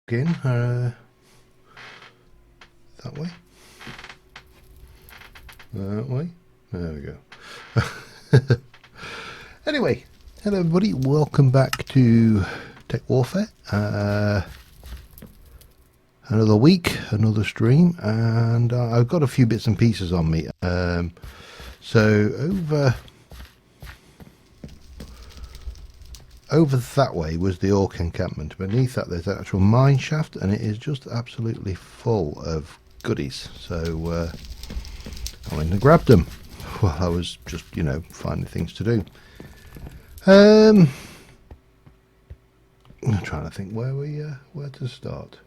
in that way, that way. There we go. Anyway, hello everybody. Welcome back to Tech Warfare. Another week, another stream, and I've got a few bits and pieces on me. So over that way was the orc encampment. Beneath that there's an actual mine shaft, and it is just absolutely full of goodies. So I went and grabbed them while I was just, finding things to do. I'm trying to think where to start.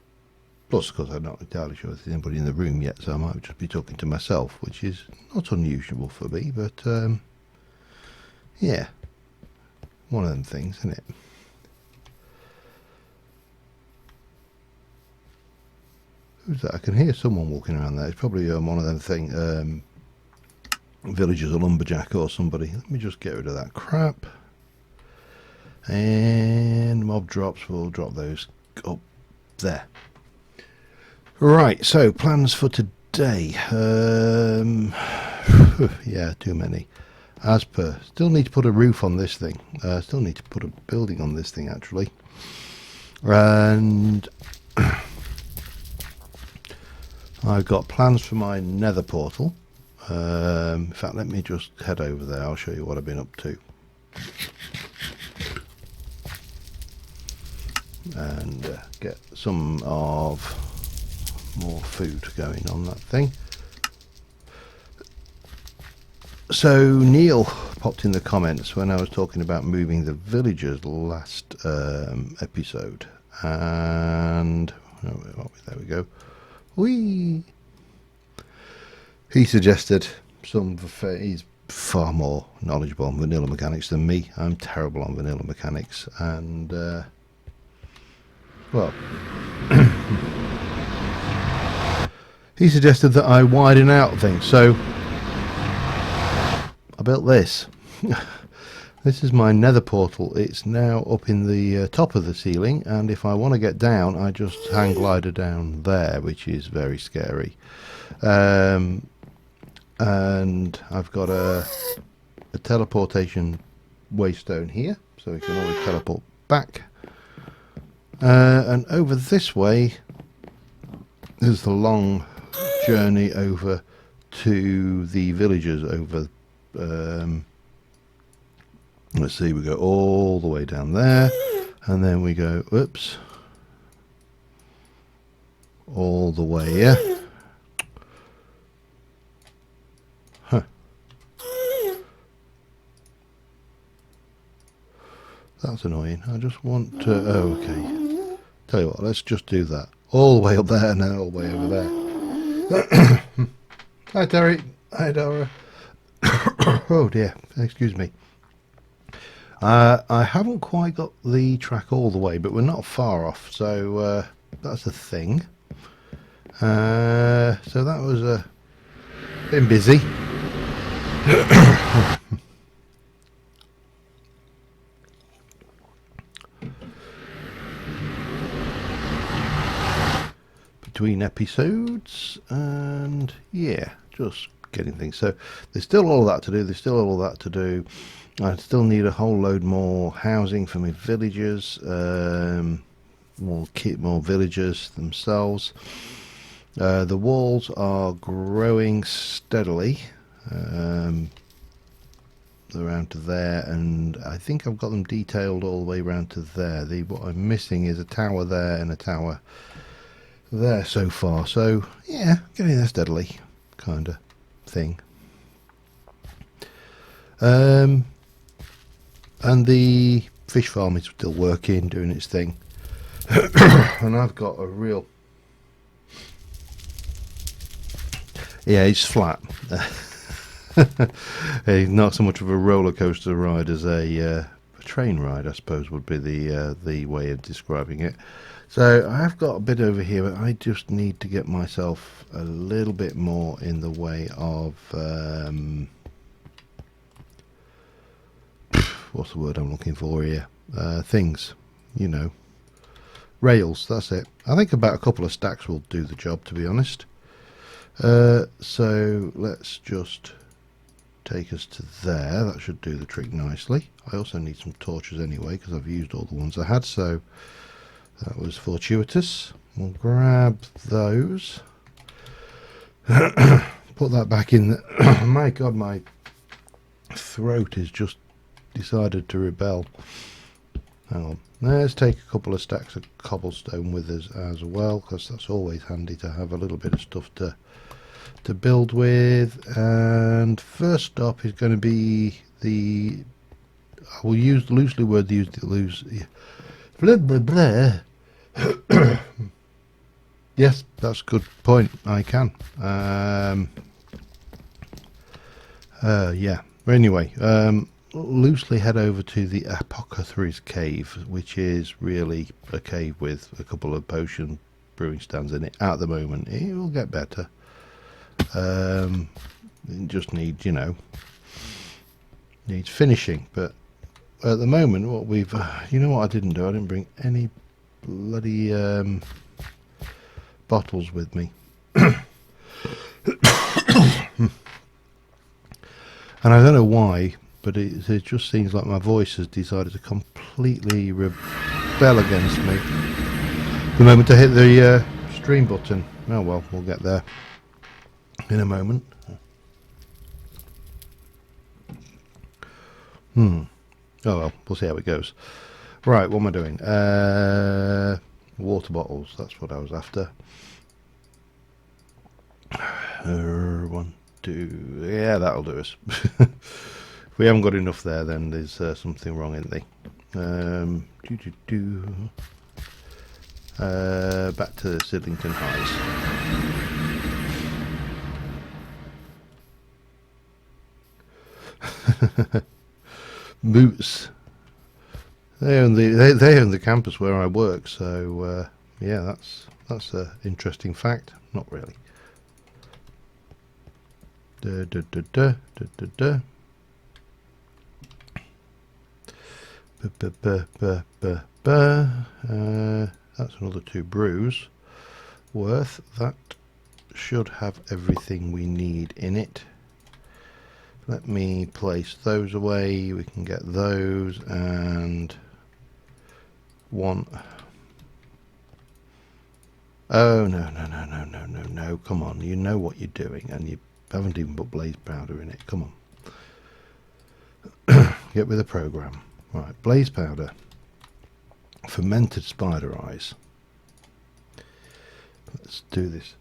Plus, of course, I'm not entirely sure if there's anybody in the room yet, so I might just be talking to myself, which is not unusual for me, but yeah. One of them things, isn't it? Who's that? I can hear someone walking around there. It's probably one of them thing, villagers or lumberjack or somebody. Let me just get rid of that crap. And mob drops, we'll drop those up there. Right, so plans for today. Yeah, too many. As per, still need to put a roof on this thing. Still need to put a building on this thing, actually. And I've got plans for my nether portal. In fact, let me just head over there. I'll show you what I've been up to. And get some of more food going on that thing. So Neil popped in the comments when I was talking about moving the villagers last episode, and there we go. He suggested he's far more knowledgeable on vanilla mechanics than me. I'm terrible on vanilla mechanics, and well, he suggested that I widen out things. So I built this. This is my nether portal. It's now up in the top of the ceiling, and if I want to get down, I just hang glider down there, which is very scary. And I've got a teleportation waystone here, so we can always teleport back. And over this way is the long journey over to the villagers over. Let's see, we go all the way down there, and then we go, whoops, all the way here. Huh. That's annoying. I just want to, oh, okay. Tell you what, let's just do that. All the way up there and then all the way over there. Hi Terry. Hi Dora. Oh dear, excuse me. I haven't quite got the track all the way, but we're not far off, so that's a thing. So that was been busy. Between episodes, and yeah, just getting things. So there's still all that to do. I still need a whole load more housing for my villagers, more villagers themselves. The walls are growing steadily around to there, and I think I've got them detailed all the way around to there. What I'm missing is a tower there and a tower there so far. So yeah, getting there steadily, kind of thing. And the fish farm is still working, doing its thing. And I've got a real, yeah, it's flat. Not so much of a roller coaster ride as a train ride, I suppose, would be the way of describing it. So I have got a bit over here, but I just need to get myself a little bit more in the way of what's the word I'm looking for here? Things, rails, that's it. I think about a couple of stacks will do the job, to be honest. So let's just take us to there. That should do the trick nicely. I also need some torches anyway because I've used all the ones I had, so that was fortuitous. We'll grab those. Put that back in the my god, my throat has just decided to rebel. Hang on. Let's take a couple of stacks of cobblestone with us as well, because that's always handy to have a little bit of stuff to build with. And first stop is going to be the, I will use loosely word use the lose blah blah blah. Yes, that's a good point. I can. Yeah. Anyway, loosely head over to the Apothecary's Cave, which is really a cave with a couple of potion brewing stands in it at the moment. It will get better. It just needs, you know, needs finishing. But at the moment, what we've, you know what I didn't do? I didn't bring any bloody bottles with me. And I don't know why, but it just seems like my voice has decided to completely rebel against me the moment I hit the stream button. Oh well, we'll get there in a moment. Oh well, we'll see how it goes. Right, what am I doing? Water bottles, that's what I was after. 1, 2, yeah, that'll do us. If we haven't got enough there, then there's something wrong, isn't there? Back to Sidlington Highs. Boots. They own the campus where I work, so yeah, that's an interesting fact. Not really. That's another 2 brews worth. That should have everything we need in it. Let me place those away. We can get those and one. Oh no, come on, you know what you're doing and you haven't even put blaze powder in it. Come on. Get with the program. Right, blaze powder. Fermented spider eyes. Let's do this.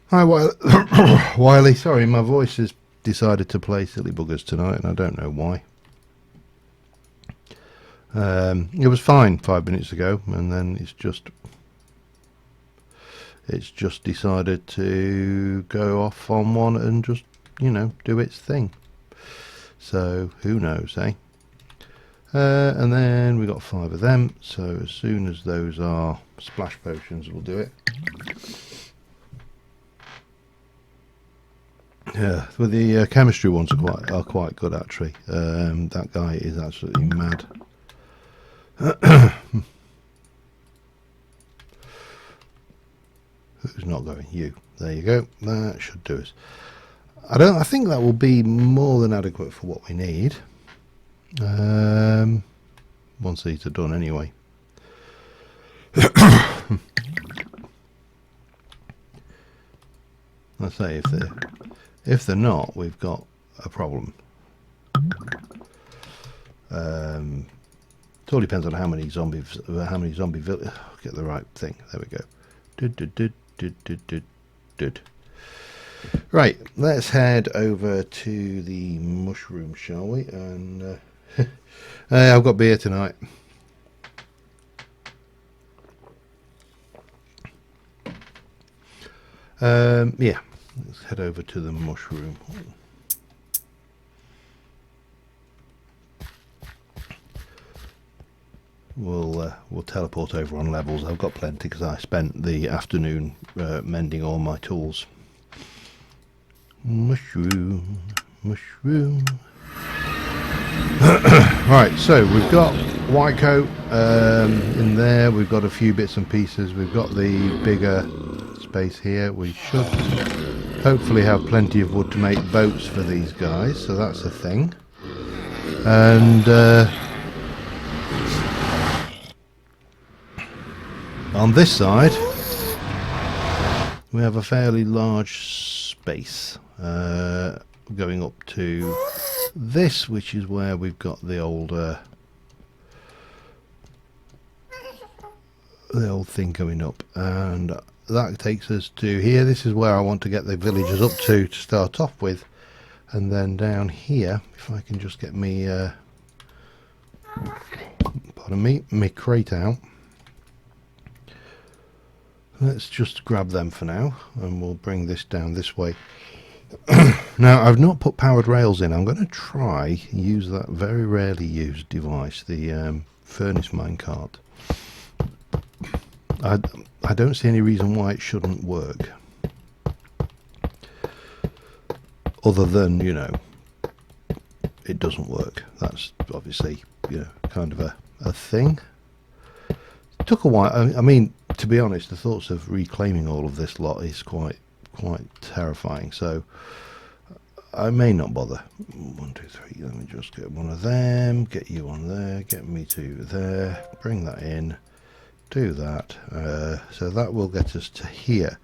Hi Wiley, sorry, my voice has decided to play silly buggers tonight and I don't know why. It was fine 5 minutes ago and then it's just decided to go off on one and just, you know, do its thing. So who knows, eh? And then we got 5 of them, so as soon as those are splash potions, we'll do it. Yeah, well, the chemistry ones are quite good actually. That guy is absolutely mad. Who's not going? You. There you go. That should do us. I think that will be more than adequate for what we need. Once these are done anyway. I say if they're not, we've got a problem. It all depends on how many zombie get the right thing. There we go. Right, let's head over to the mushroom, shall we? And I've got beer tonight. Yeah, let's head over to the mushroom. We'll teleport over on levels. I've got plenty because I spent the afternoon mending all my tools. Mushroom. Right, so we've got white coat in there. We've got a few bits and pieces. We've got the bigger space here. We should hopefully have plenty of wood to make boats for these guys, so that's a thing. And on this side we have a fairly large space going up to this, which is where we've got the old thing going up, and that takes us to here. This is where I want to get the villagers up to start off with, and then down here, if I can just get me pardon me, my crate out. Let's just grab them for now, and we'll bring this down this way. Now, I've not put powered rails in. I'm going to try use that very rarely used device, the furnace minecart. I don't see any reason why it shouldn't work, other than, you know, it doesn't work. That's obviously, you know, kind of a thing. It took a while. I mean, to be honest, the thoughts of reclaiming all of this lot is quite terrifying, so I may not bother. 1, 2, 3. Let me just get one of them, get you on there, get me to there, bring that in, do that. So that will get us to here,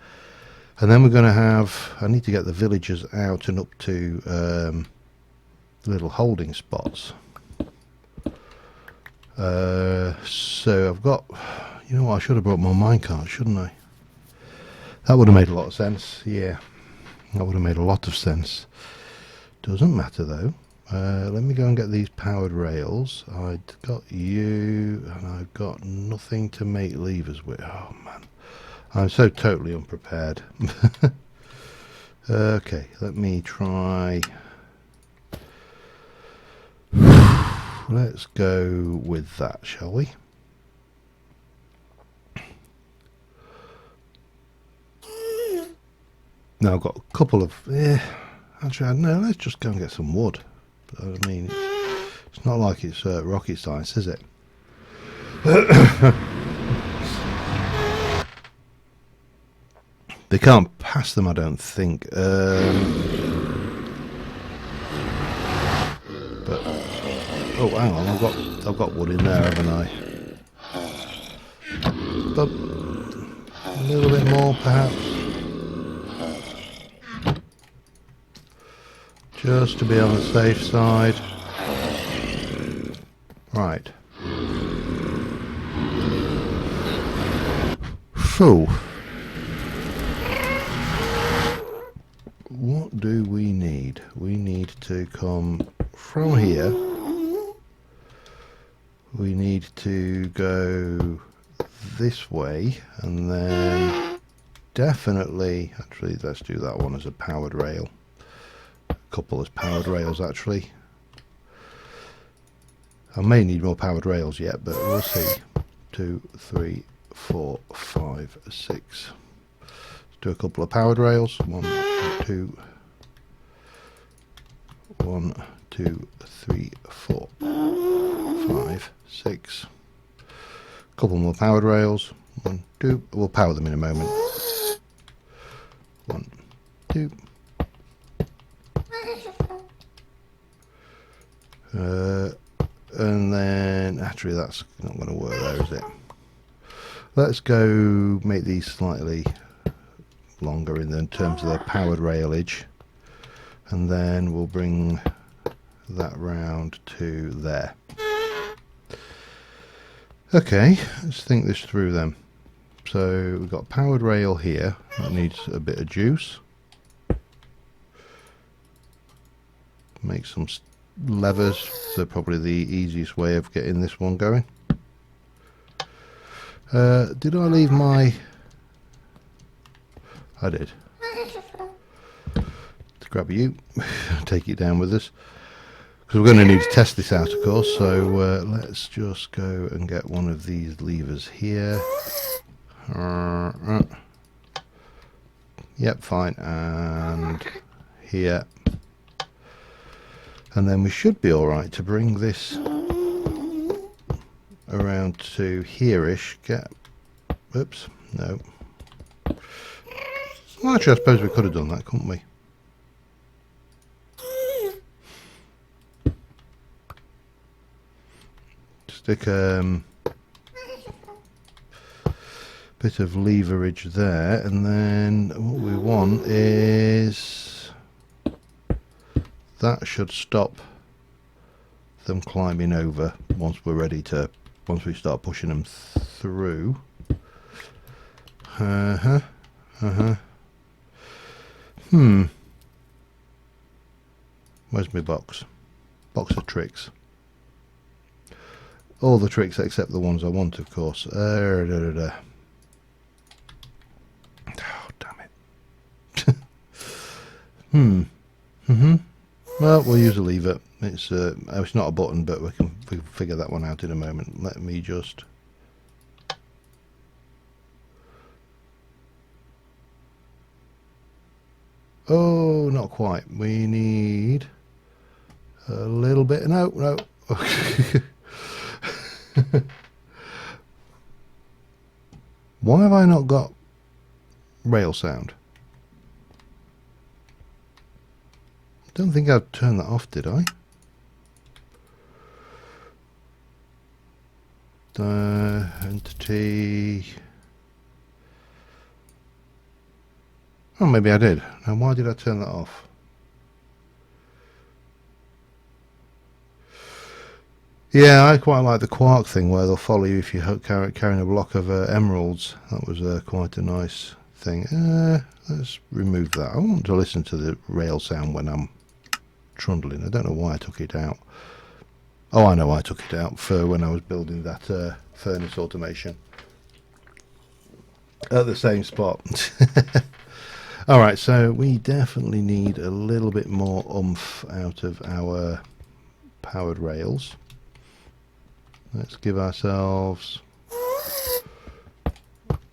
and then we're going to have, I need to get the villagers out and up to little holding spots. So I've got, you know what, I should have brought my minecart, shouldn't I? That would have made a lot of sense. Yeah, that would have made a lot of sense. Doesn't matter though. Let me go and get these powered rails. I've got you, and I've got nothing to make levers with. Oh man, I'm so totally unprepared. Okay, let me try. Let's go with that, shall we? Now I've got a couple of, actually no, let's just go and get some wood. I mean, it's not like it's rocket science, is it? They can't pass them, I don't think. But oh, hang on, I've got wood in there, haven't I? But a little bit more, perhaps. Just to be on the safe side. Right. So, what do we need? We need to come from here. We need to go this way, and then definitely, actually, let's do that one as a powered rail. Couple as powered rails, actually. I may need more powered rails yet, but we'll see. 2, 3, 4, 5, 6. Let's do a couple of powered rails. 1, 2, 1, 2, 3, 4, 5, 6. Couple more powered rails. 1, 2. We'll power them in a moment. 1, 2. And then actually that's not going to work there, is it? Let's go make these slightly longer in terms of their powered railage, and then we'll bring that round to there. Okay, let's think this through then. So we've got powered rail here, that needs a bit of juice. Make some levers, they're probably the easiest way of getting this one going. Did I leave my... I did. Let's grab you, take it down with us, because we're going to need to test this out, of course. So let's just go and get one of these levers here. Yep, fine, and here. And then we should be alright to bring this around to here-ish. Get... Oops, no. Well, actually, I suppose we could have done that, couldn't we? Stick bit of leverage there, and then what we want is that should stop them climbing over once we're ready to, once we start pushing them through. Where's my box? Box of tricks. All the tricks except the ones I want, of course. Oh, damn it. Well, we'll use a lever. It's not a button, but we can figure that one out in a moment. Let me just... Oh, not quite. We need a little bit. No. Why have I not got rail sound? Don't think I'd turned that off, did I? Entity. Oh, maybe I did. Now, why did I turn that off? Yeah, I quite like the quark thing where they'll follow you if you're carrying a block of emeralds. That was quite a nice thing. Let's remove that. I want to listen to the rail sound when I'm trundling. I don't know why I took it out. Oh, I know I took it out for when I was building that furnace automation at the same spot. Alright, so we definitely need a little bit more oomph out of our powered rails. Let's give ourselves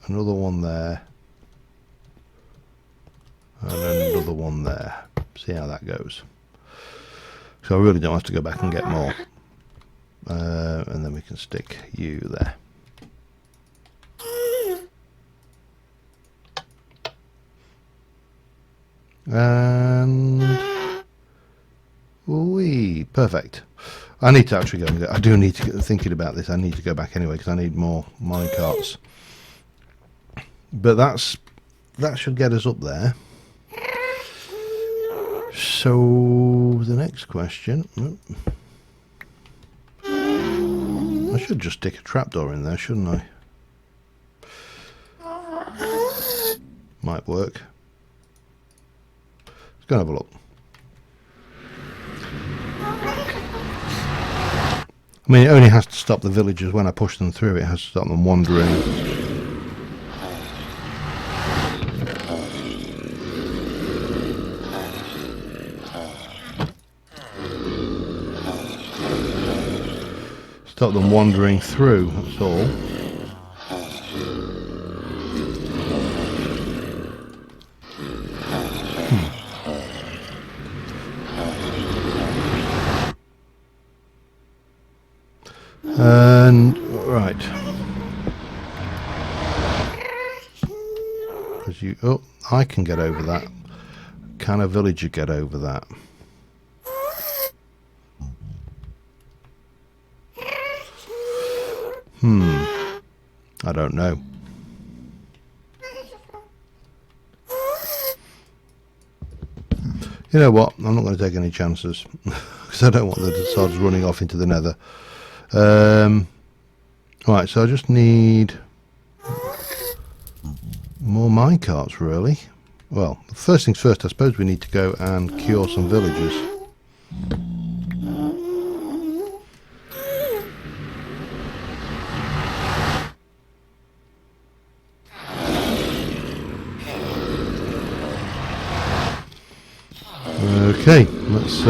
another one there and another one there. See how that goes. So I really don't have to go back and get more. And then we can stick you there. And perfect. I need to actually go and I do need to get thinking about this. I need to go back anyway because I need more minecarts. But that should get us up there. So the next question, I should just stick a trapdoor in there, shouldn't I? Might work. Let's go and have a look. I mean, it only has to stop the villagers when I push them through. It has to stop them wandering. Stop them wandering through, that's all. And right, because you, oh, I can get over that. Can a villager get over that? I don't know. You know what? I'm not going to take any chances because I don't want the sods running off into the nether. Right, so I just need more minecarts, really. Well, first things first, I suppose we need to go and cure some villagers. Okay, let's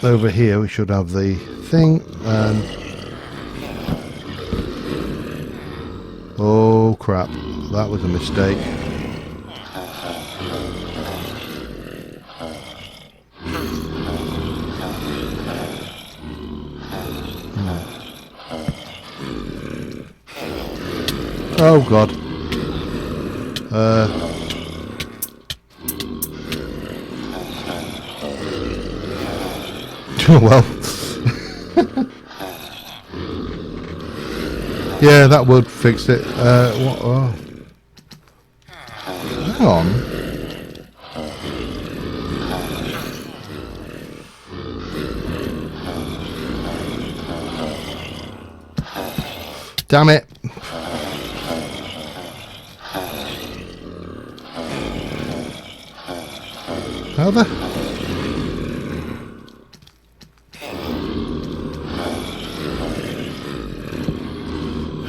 over here we should have the thing, and oh crap, that was a mistake. Oh God. Oh well. Yeah, that would fix it. What? Oh. Hang on. Damn it. How the...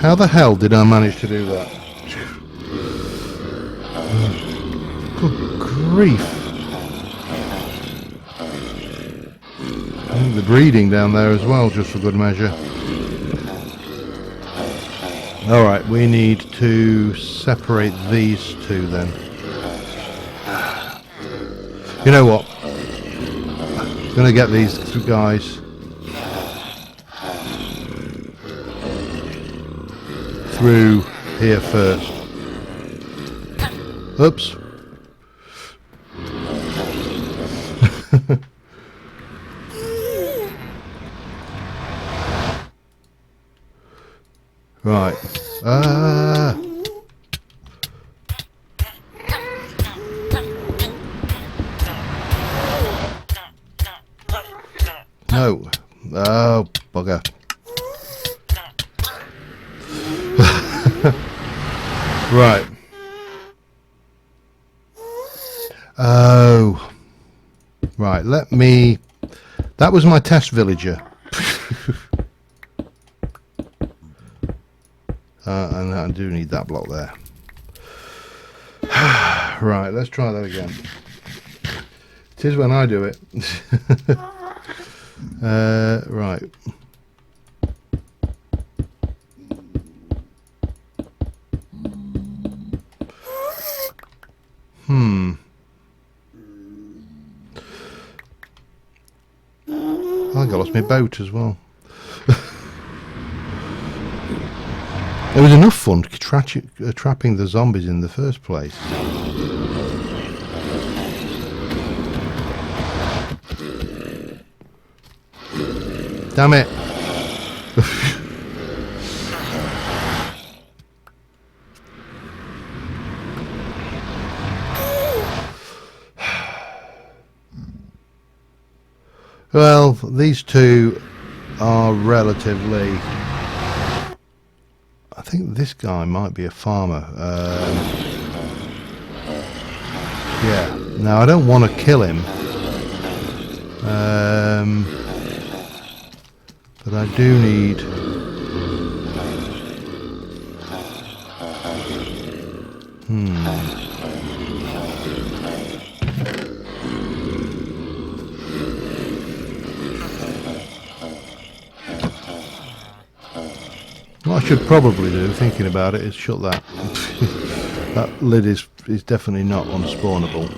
How the hell did I manage to do that? Good grief. I think the breeding down there as well, just for good measure. Alright, we need to separate these two then. You know what? I'm going to get these two guys through here first. Oops. Right. No. Oh, bugger. Right. Oh. Right, let me... That was my test villager. And I do need that block there. Right, let's try that again. It is when I do it. Right. I think I lost my boat as well. It was enough fun trapping the zombies in the first place. Damn it. Well, these two are relatively... I think this guy might be a farmer. Yeah. Now, I don't want to kill him. But I do need... What I should probably do, thinking about it, is shut that. That lid is definitely not unspawnable.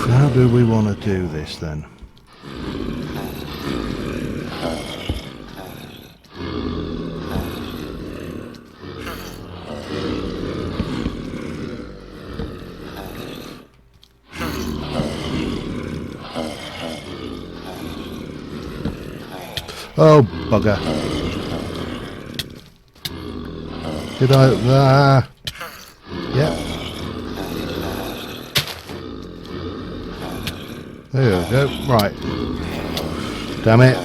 How do we want to do this then? Oh, bugger. Did I... yeah. There we go. Right. Damn it.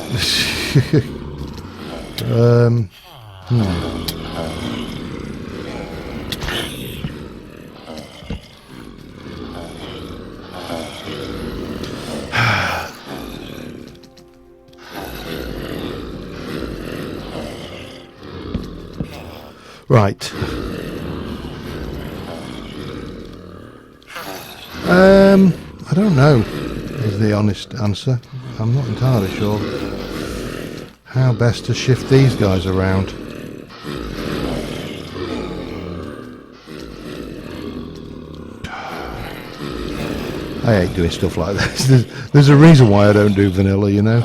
Right. I don't know, is the honest answer. I'm not entirely sure. how best to shift these guys around. I hate doing stuff like this. There's a reason why I don't do vanilla, you know,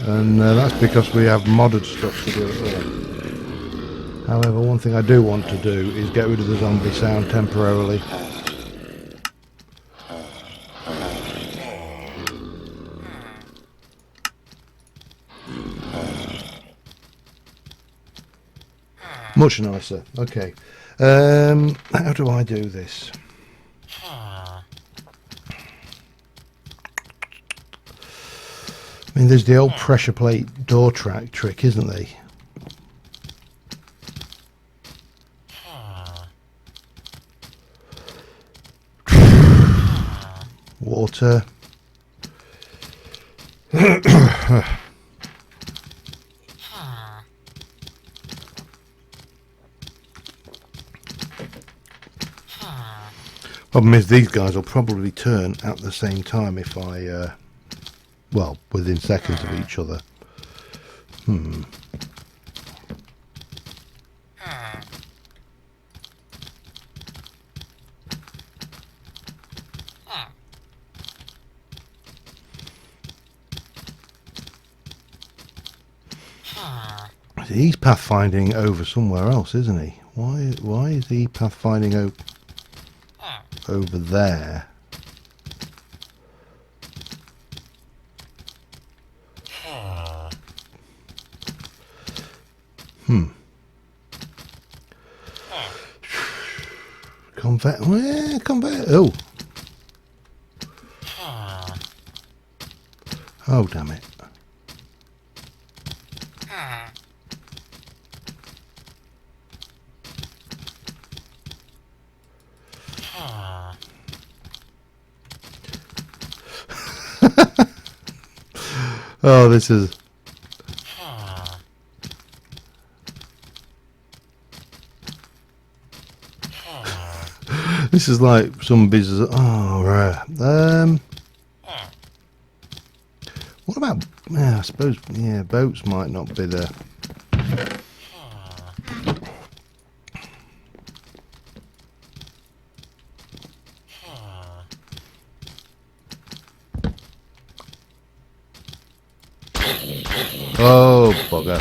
and that's because we have modded stuff to do it all. However, one thing I do want to do is get rid of the zombie sound temporarily. Much nicer. Okay. How do I do this? I mean, there's the old pressure plate door track trick, isn't there? Water. Problem is, these guys will probably turn at the same time if I, well, within seconds of each other. He's pathfinding over somewhere else, isn't he? Why is he pathfinding over there? Convert. Oh. Oh, damn it. Oh, this is... This is like some business. Oh, right. What about... Yeah, I suppose... Yeah, boats might not be there. Oh, bugger.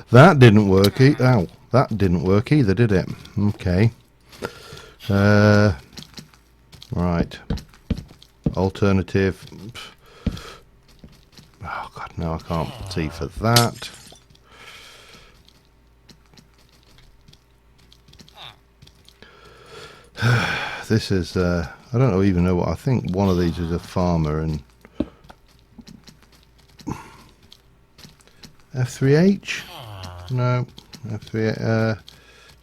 That didn't work. Ow. That didn't work either, did it? Okay. Right. Alternative. Oh, God, no, I can't see for that. This is, I don't even know what, I think one of these is a farmer and... F3H? No, F3,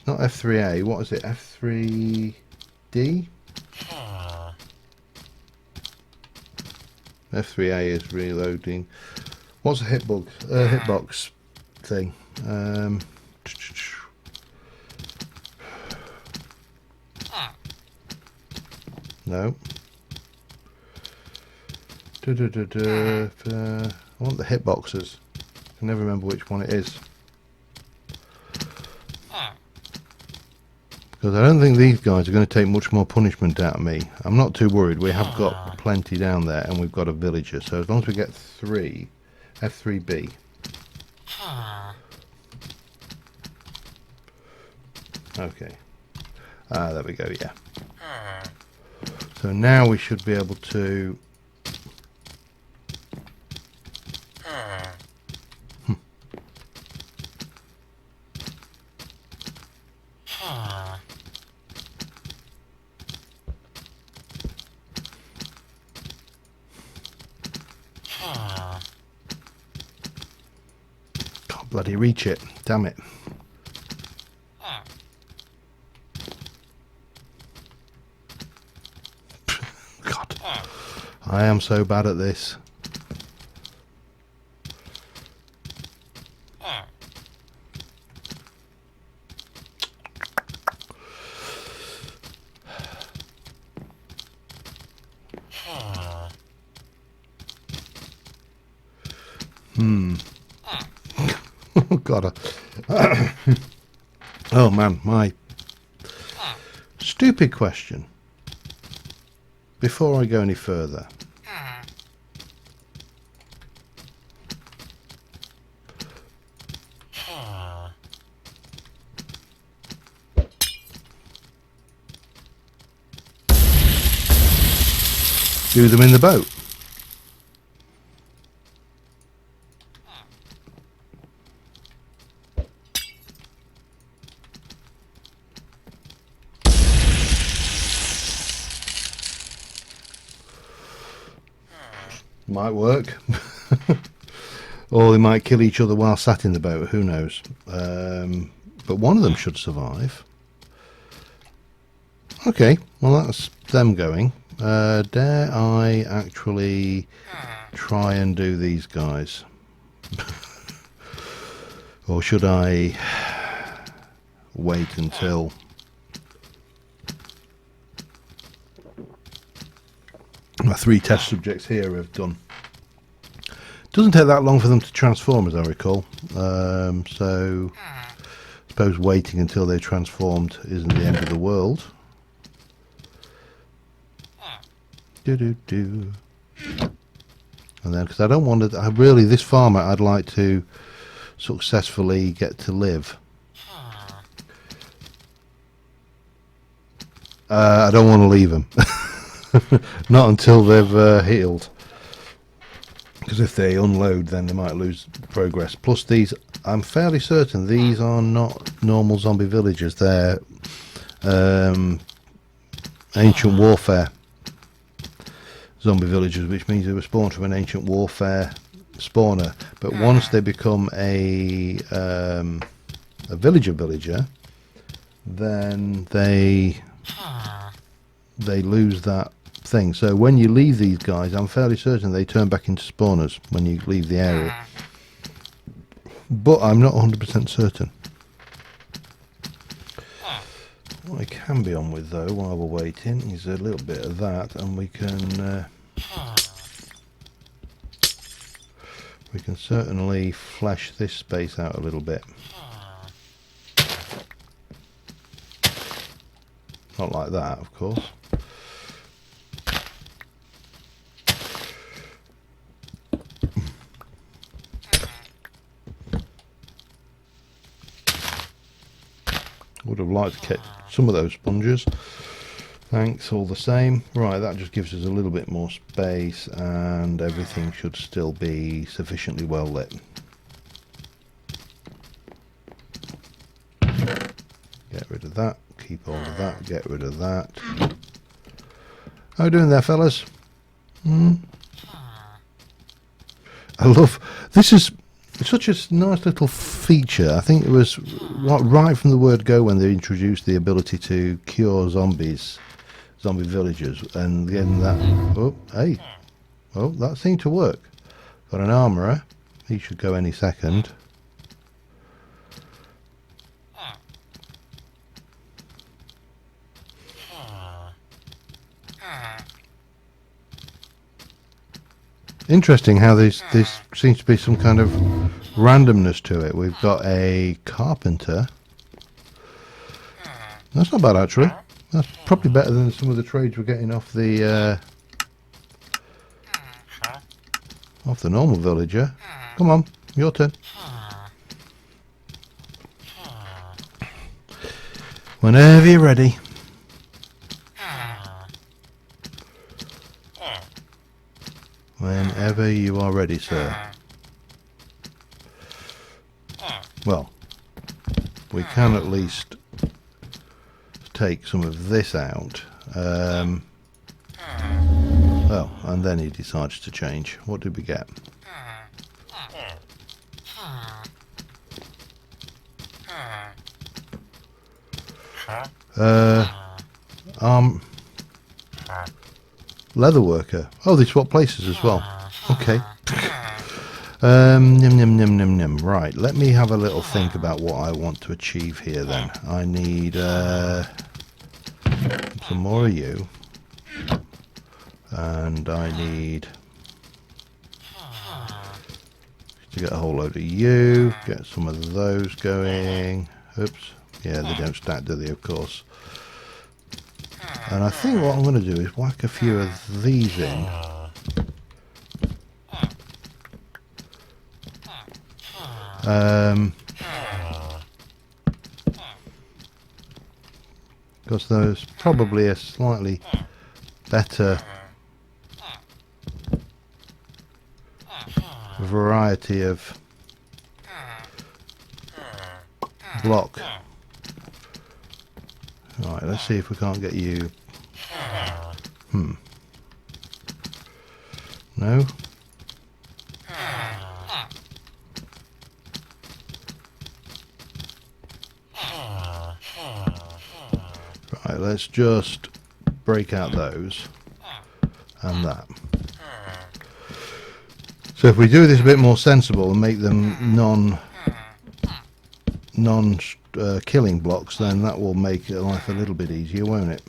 not F3A, what is it, F3D? F3A is reloading. What's a hitbox thing? No. I want the hitboxes. I can never remember which one it is. Because I don't think these guys are going to take much more punishment out of me. I'm not too worried. We have got plenty down there and we've got a villager. So as long as we get 3, F3B. Okay. Ah, there we go, yeah. So now we should be able to... Can't bloody reach it, damn it. God, I am so bad at this. Oh God. Oh man, my stupid question. Before I go any further. Do them in the boat. Might work. Or they might kill each other while sat in the boat, who knows. But one of them should survive. Okay, well that's them going. Dare I actually try and do these guys? Or should I wait until... My 3 test subjects here have done. Doesn't take that long for them to transform, as I recall. So I suppose waiting until they're transformed isn't the end of the world. And then, because I don't want to, really, this farmer I'd like to successfully get to live. I don't want to leave them. Not until they've healed. Because if they unload, then they might lose progress. Plus these, I'm fairly certain these are not normal zombie villagers. They're ancient warfare zombie villagers, which means they were spawned from an ancient warfare spawner. But once they become a villager, then they lose that thing. So when you leave these guys, I'm fairly certain they turn back into spawners when you leave the area. But I'm not 100% certain. What I can be on with though while we're waiting is a little bit of that, and we can certainly flesh this space out a little bit. Not like that, of course. Would have liked to catch some of those sponges. Thanks all the same. Right, that just gives us a little bit more space, and everything should still be sufficiently well lit. Get rid of that. Keep all of that. Get rid of that. How are you doing there, fellas? I love this. Is such a nice little feature. I think it was right from the word go when they introduced the ability to cure zombie villagers, and getting that. Oh, hey, oh, that seemed to work. Got an armourer. He should go any second. Interesting how this seems to be some kind of randomness to it. We've got a carpenter. That's not bad actually. That's probably better than some of the trades we're getting off the normal villager. Come on, your turn. Whenever you're ready. Whenever you are ready, sir. Well, we can at least take some of this out. Oh, and then he decides to change. What did we get? Leather worker. Oh, they swap places as well. Okay. Right, let me have a little think about what I want to achieve here then. I need some more of you. And I need to get a whole load of you, get some of those going. Oops, yeah, they don't stack, do they, of course. And I think what I'm going to do is whack a few of these in. Because there's probably a slightly better variety of block. Right, let's see if we can't get you. No. Right, let's just break out those and that. So if we do this a bit more sensible and make them non killing blocks, then that will make life a little bit easier, won't it?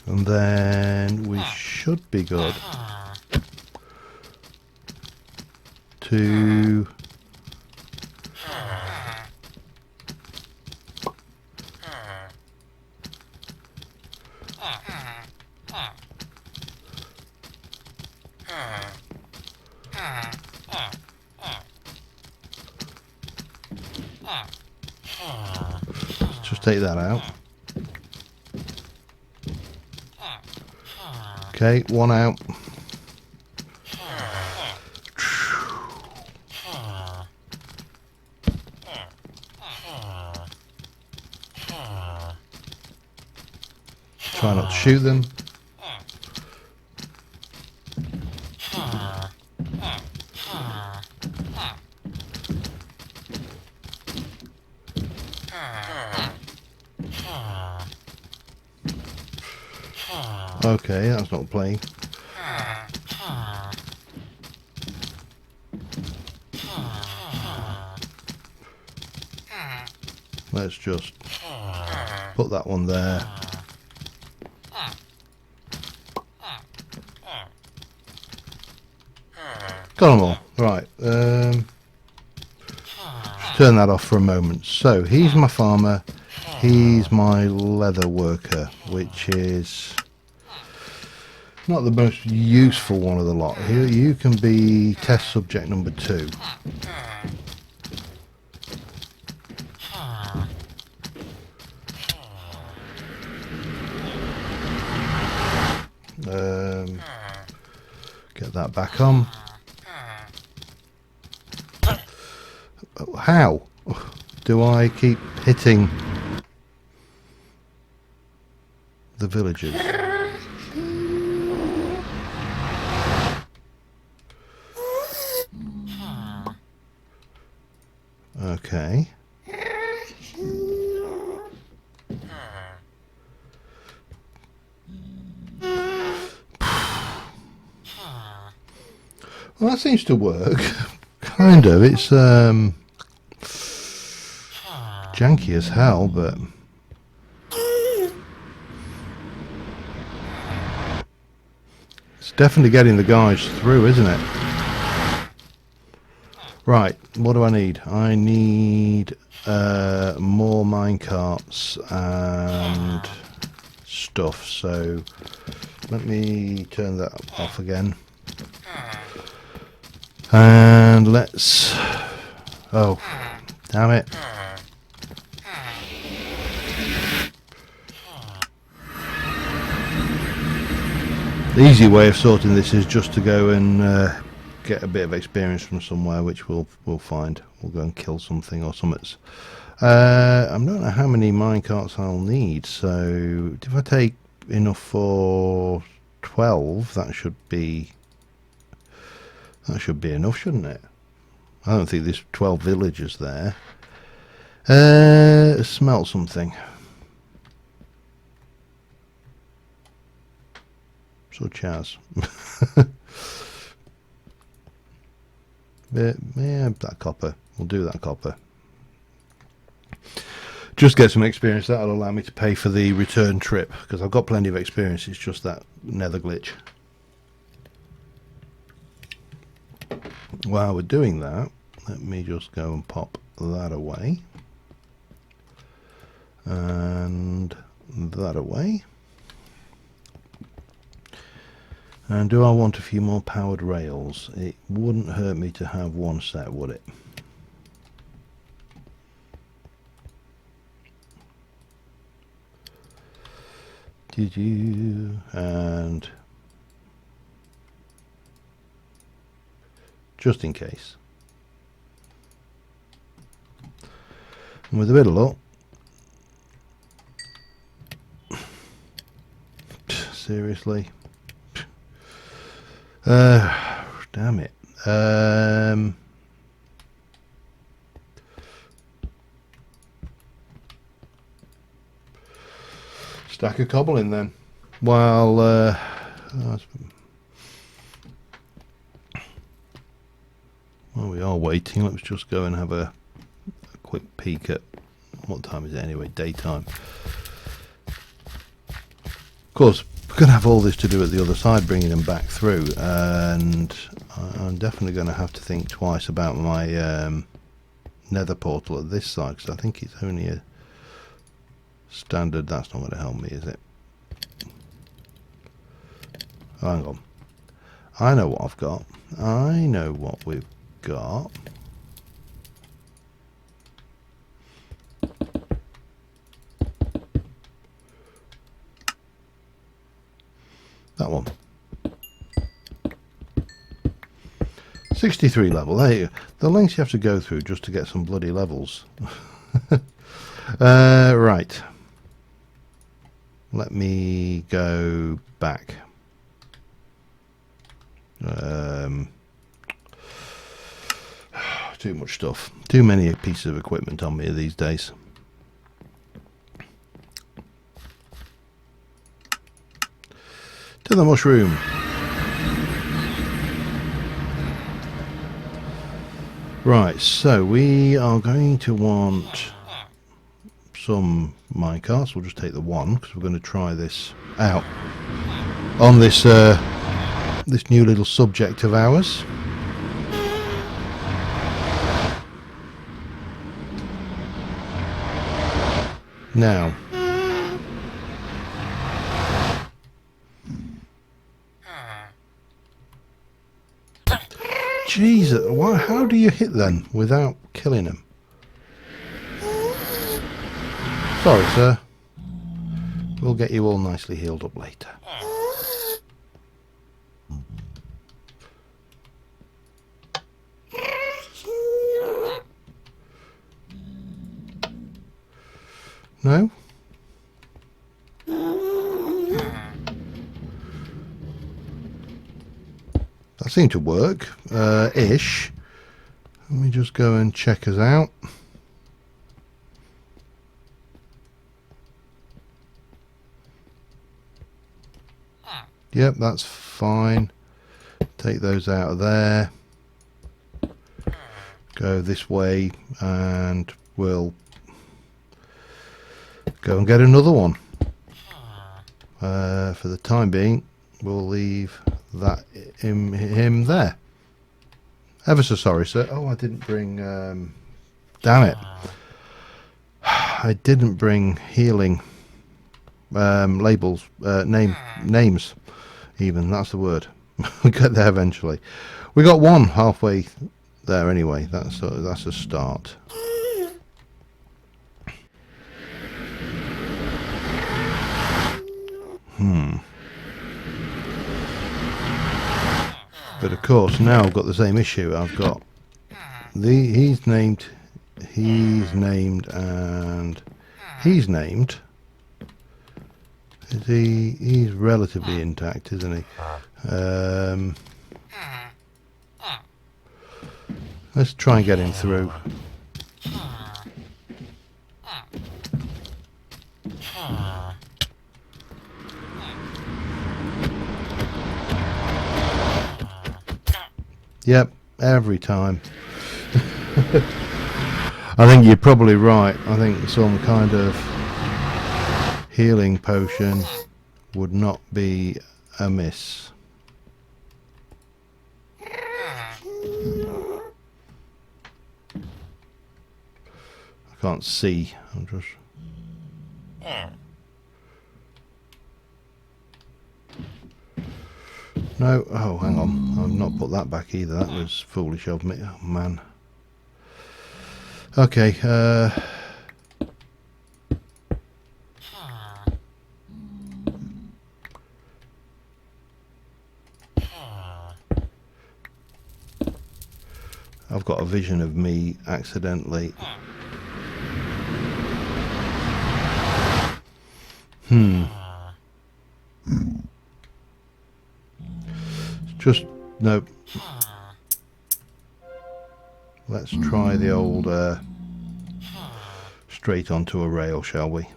And then we should be good to just take that out. Okay, one out. Try not to shoot them. Okay, that's not playing. Let's just put that one there. Got them all. Right. Turn that off for a moment. So he's my farmer. He's my leather worker, which is not the most useful one of the lot. Here you can be test subject number 2. Get that back on. How do I keep hitting the villagers? Okay. Well, that seems to work. Kind of. It's janky as hell, but it's definitely getting the guys through, isn't it? Right, what do I need? I need more minecarts and stuff, so let me turn that off again. And let's... oh, damn it. The easy way of sorting this is just to go and get a bit of experience from somewhere, which we'll find. We'll go and kill something or something. I don't know how many minecarts I'll need, so if I take enough for 12, that should be enough, shouldn't it? I don't think there's 12 villagers there. Smell something. Such as yeah, that copper. We'll do that copper. Just get some experience. That'll allow me to pay for the return trip, because I've got plenty of experience. It's just that nether glitch. While we're doing that, let me just go and pop that away. And that away. And do I want a few more powered rails? It wouldn't hurt me to have one set, would it? Did you? And just in case. And with a bit of luck. Seriously. Damn it. Stack of cobble in then. While while we are waiting, let's just go and have a quick peek at what time is it anyway? Daytime. Of course, we're going to have all this to do at the other side, bringing them back through, and I'm definitely going to have to think twice about my nether portal at this side, because I think it's only a standard. That's not going to help me, is it? Oh, hang on. I know what I've got. I know what we've got. That one. 63 level. There you go. The lengths you have to go through just to get some bloody levels. Right. Let me go back. Too much stuff. Too many pieces of equipment on me these days. To the mushroom. Right, so we are going to want some minecarts. We'll just take the one because we're going to try this out on this this new little subject of ours. Now, Jesus, how do you hit them without killing them? Sorry, sir. We'll get you all nicely healed up later. No? That seemed to work, ish. Let me just go and check us out. Yep, that's fine. Take those out of there. Go this way and we'll go and get another one. For the time being, we'll leave that him there. Ever so sorry, sir. Oh, I didn't bring damn it, I didn't bring healing labels, names even. That's the word. We'll get there eventually. We got one halfway there anyway. That's a start. But of course now I've got the same issue. I've got he's named, and he's named. Is he's relatively intact, isn't he? Let's try and get him through. Yep, every time. I think you're probably right. I think some kind of healing potion would not be amiss. can't see. I'm just... No, oh, hang on. I've not put that back either. That was foolish of me. Oh, man. Okay, I've got a vision of me accidentally... Just... no. Let's try the old straight onto a rail, shall we?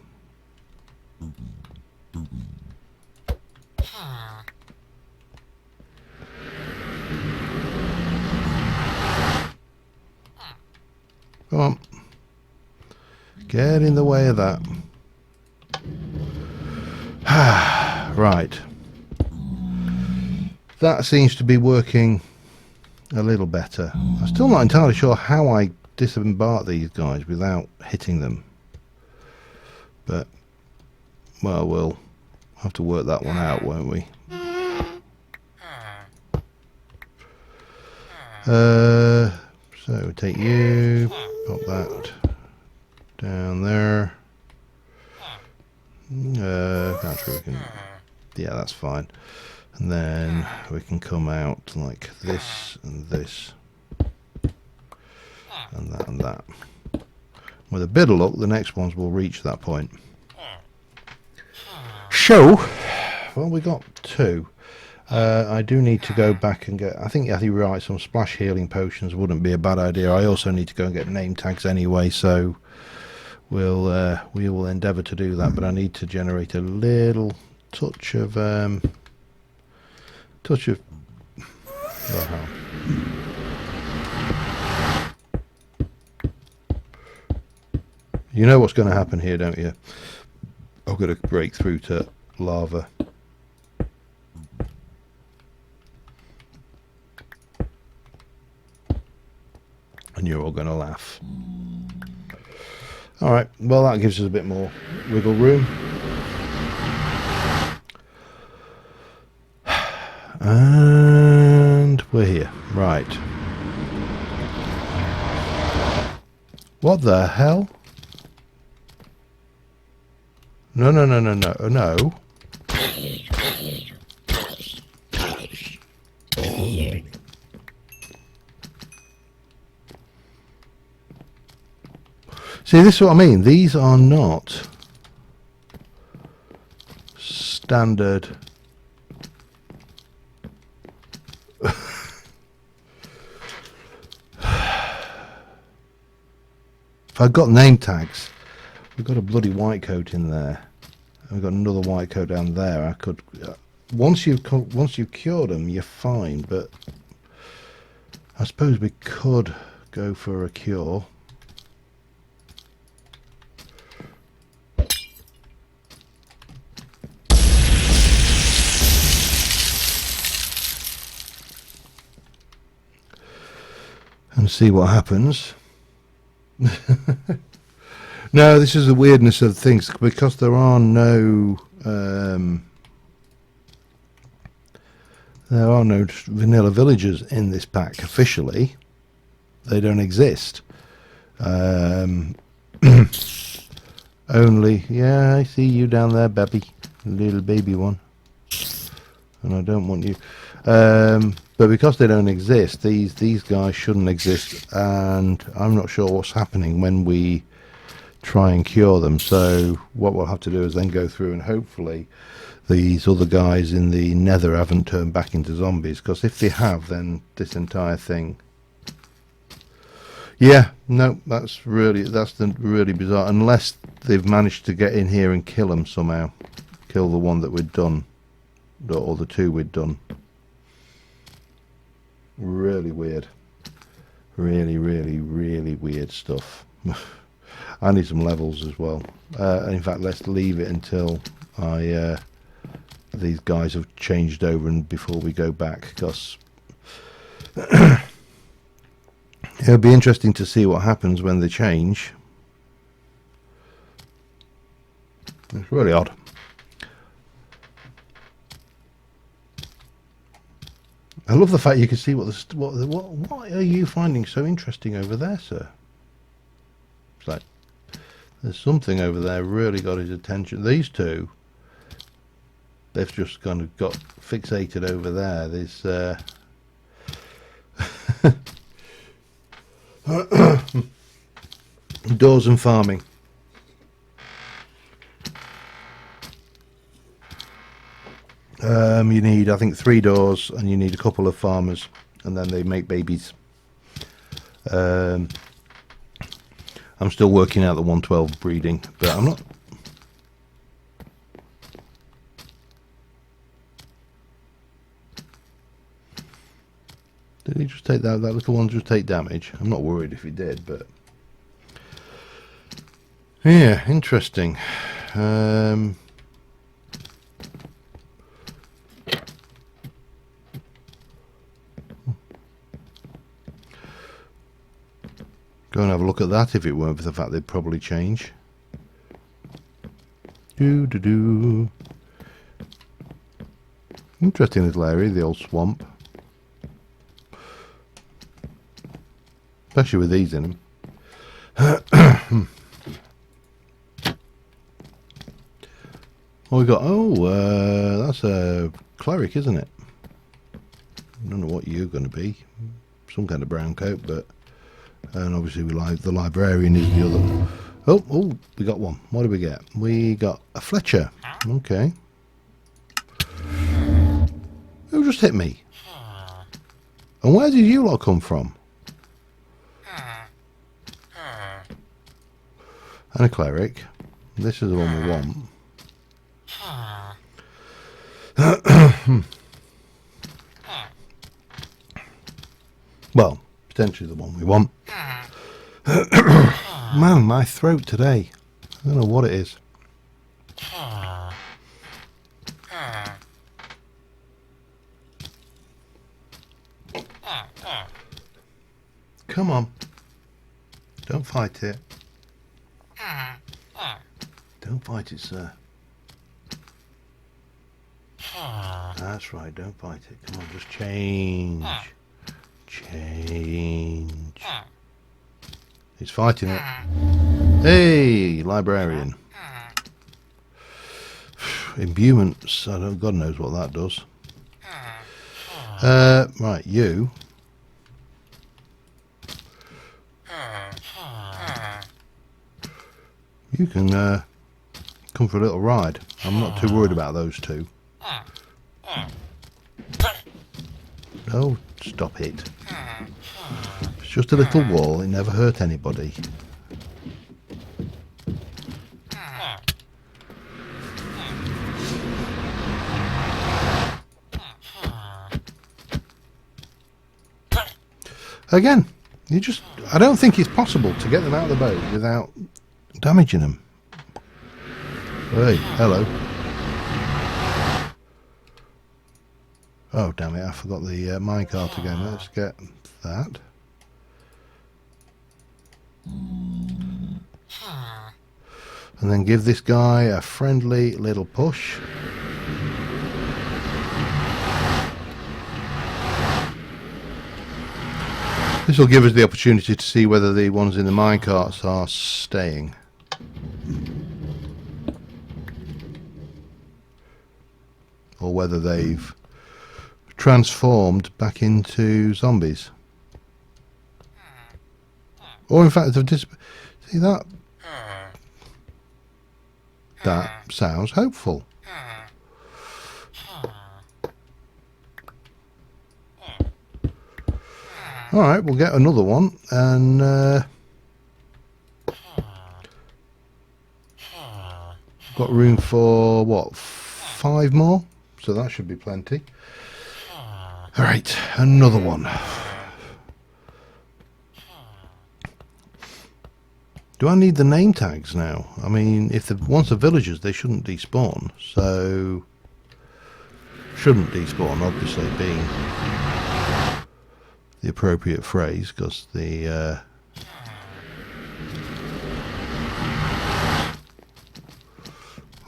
Come on. Get in the way of that. Right. That seems to be working a little better. I'm still not entirely sure how I disembark these guys without hitting them. But, well, we'll have to work that one out, won't we? So take you, pop that down there. Actually, we can, yeah, that's fine. And then we can come out like this and this and that and that. With a bit of luck, the next ones will reach that point. So, well, we got two. I do need to go back and get, I think you're right, some splash healing potions wouldn't be a bad idea. I also need to go and get name tags anyway, so we will endeavour to do that, but I need to generate a little touch of you know what's going to happen here, don't you? I've got to break through to lava. And you're all going to laugh. Alright, well, that gives us a bit more wiggle room. And we're here. Right. What the hell? No, no, no, no, no, no. See, this is what I mean. These are not standard. If I've got name tags, we've got a bloody white coat in there. And we've got another white coat down there. I could, once you've cured them, you're fine. But I suppose we could go for a cure. And see what happens. No, this is the weirdness of things, because there are no vanilla villagers in this pack officially. They don't exist. Only, yeah, I see you down there, baby, little baby one, and I don't want you. But because they don't exist, these guys shouldn't exist, and I'm not sure what's happening when we try and cure them. So what we'll have to do is then go through and hopefully these other guys in the nether haven't turned back into zombies, because if they have, then this entire thing... Yeah, no, that's really bizarre, unless they've managed to get in here and kill them somehow. Kill the one that we'd done, or the two we'd done. Really weird. Really, really, really weird stuff. I need some levels as well. In fact, let's leave it until these guys have changed over and before we go back, because it'll be interesting to see what happens when they change. It's really odd. I love the fact you can see what are you finding so interesting over there, sir? It's like there's something over there really got his attention. These two, they've just kind of got fixated over there. There's doors and farming. You need, I think, 3 doors, and you need a couple of farmers, and then they make babies. I'm still working out the 112 breeding, but I'm not. Did he just take that little one just take damage? I'm not worried if he did, but yeah, interesting. Go and have a look at that if it weren't for the fact they'd probably change. Interesting little area, the old swamp. Especially with these in them. What we got? Oh, that's a cleric, isn't it? I don't know what you're going to be. Some kind of brown coat, but... And obviously the librarian is the other. Oh, we got one. What did we get? We got a Fletcher. Okay. Who just hit me? And where did you lot come from? And a cleric. This is the one we want. Well, potentially the one we want. Man, my throat today. I don't know what it is. Come on. Don't fight it. Don't fight it, sir. That's right, don't fight it. Come on, just change. Change. He's fighting it. Hey, librarian. Imbuements. I don't. God knows what that does. Right, you. You can come for a little ride. I'm not too worried about those two. Oh, stop it. It's just a little wall. It never hurt anybody. Again, I don't think it's possible to get them out of the boat without damaging them. Hey, hello. Oh, damn it, I forgot the minecart again. Let's get that. And then give this guy a friendly little push. This will give us the opportunity to see whether the ones in the minecarts are staying. Or whether they've transformed back into zombies. Or in fact, see that? That sounds hopeful. Alright, we'll get another one, and got room for, what, 5 more? So that should be plenty. Alright, another one. Do I need the name tags now? I mean, once they're villagers, they shouldn't despawn, so... Shouldn't despawn, obviously, being the appropriate phrase, because the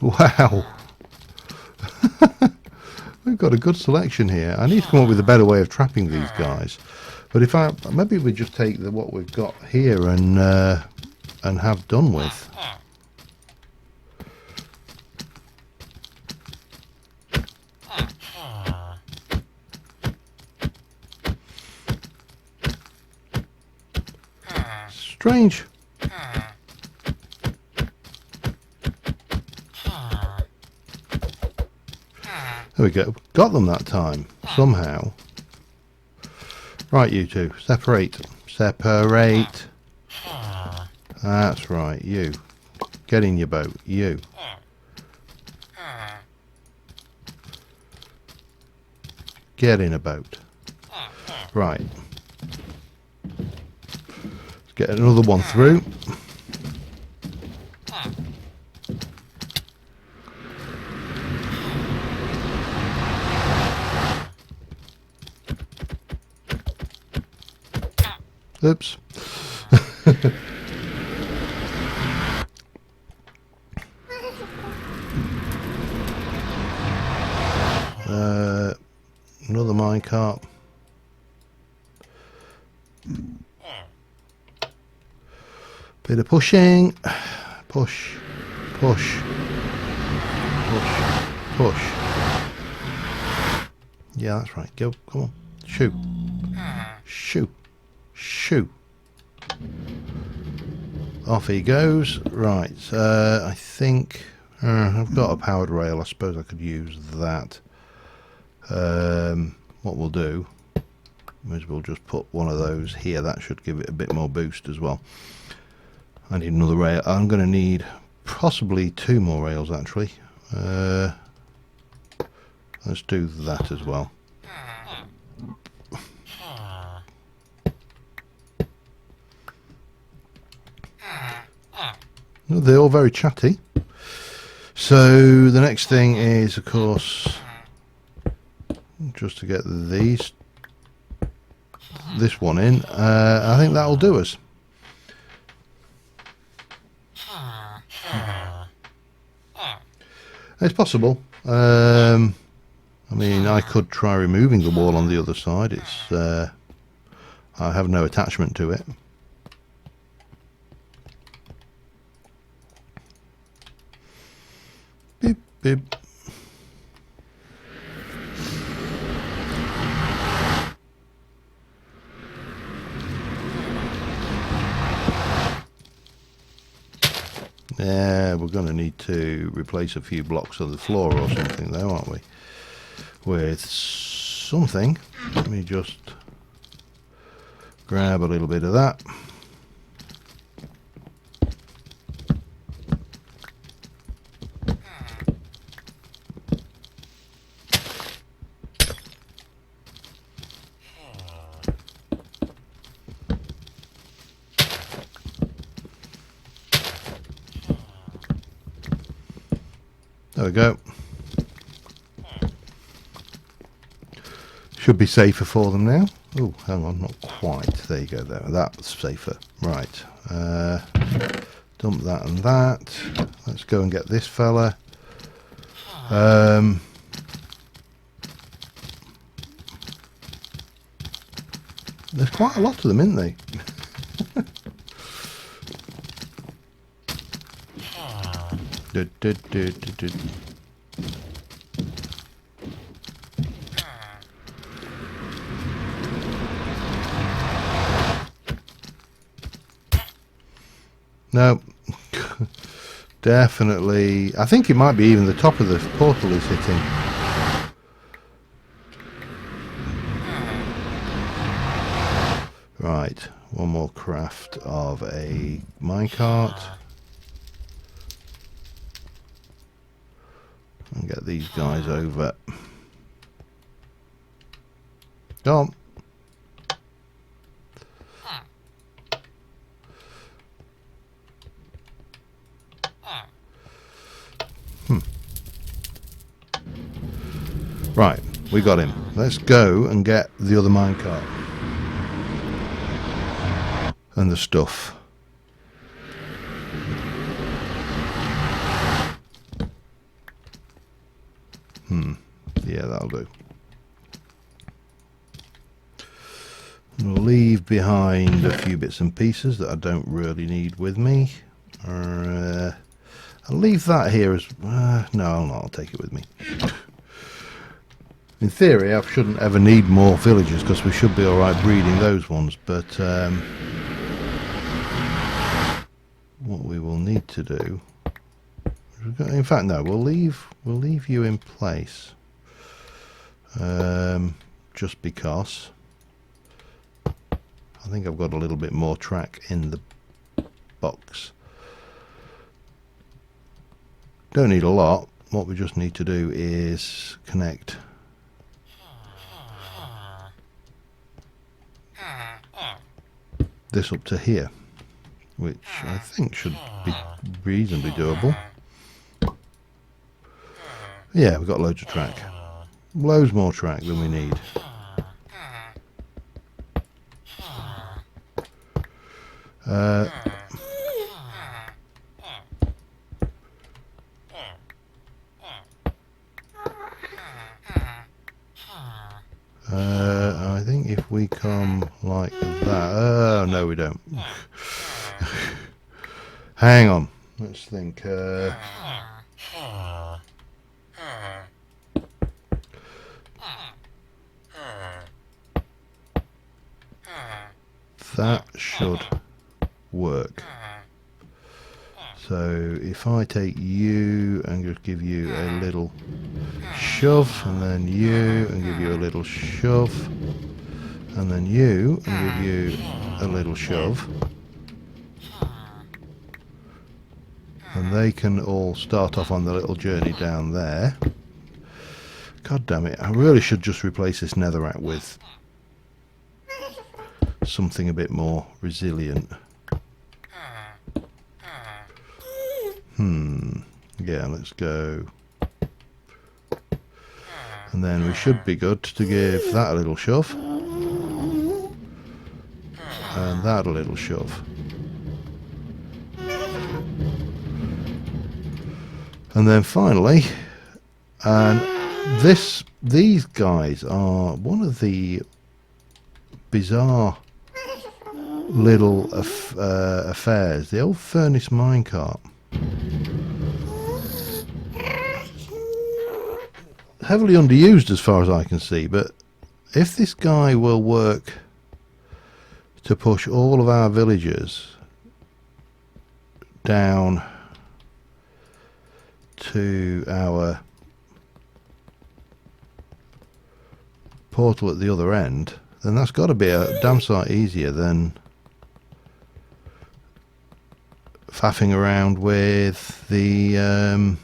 Wow. We've got a good selection here. I need to come up with a better way of trapping these guys. But if maybe we just take what we've got here and have done with. Strange. There we go. Got them that time. Somehow. Right, you two. Separate. Separate. That's right. You. Get in your boat. You. Get in a boat. Right. Let's get another one through. Oops. Another minecart. Bit of pushing. Push. Push. Push. Push. Yeah, that's right. Go. Come on. Shoot. Shoot. Shoot. Off he goes. Right. I think I've got a powered rail. I suppose I could use that. What we'll do is we'll just put one of those here. That should give it a bit more boost as well. I need another rail. I'm going to need possibly 2 more rails actually. Let's do that as well. They're all very chatty. So the next thing is, of course, just to get this one in. I think that'll do us. It's possible. I mean, I could try removing the wall on the other side. It's I have no attachment to it. Beep, beep. Yeah, we're going to need to replace a few blocks of the floor or something though, aren't we? With something. Let me just grab a little bit of that. There we go. Should be safer for them now. Oh, hang on, not quite. There you go. There, that's safer. Right. Dump that and that. Let's go and get this fella. There's quite a lot of them, isn't there? No, definitely. I think it might be even the top of the portal is hitting. Right, one more craft of a minecart. And get these guys over. Go on. Right, we got him. Let's go and get the other minecart. And the stuff. Yeah, that'll do. We'll leave behind a few bits and pieces that I don't really need with me. I'll leave that here as... no, I'll not. I'll take it with me. In theory, I shouldn't ever need more villagers because we should be alright breeding those ones, but what we will need to do... In fact, no, we'll leave you in place. Just because I think I've got a little bit more track in the box. Don't need a lot. What we just need to do is connect this up to here, which I think should be reasonably doable. Yeah, we've got loads of track. Loads more track than we need. I think if we come like that... oh, no we don't. Hang on. Let's think. That should work. So if I take you and just give you a little shove, and then you and give you a little shove, and then you and give you a little shove, and they can all start off on the little journey down there. God damn it, I really should just replace this netherrack with something a bit more resilient. Yeah, let's go. And then we should be good to give that a little shove. And that a little shove. And then finally, and these guys are one of the bizarre little affairs. The old furnace minecart. Heavily underused as far as I can see, but if this guy will work to push all of our villagers down to our portal at the other end, then that's got to be a damn sight easier than faffing around with the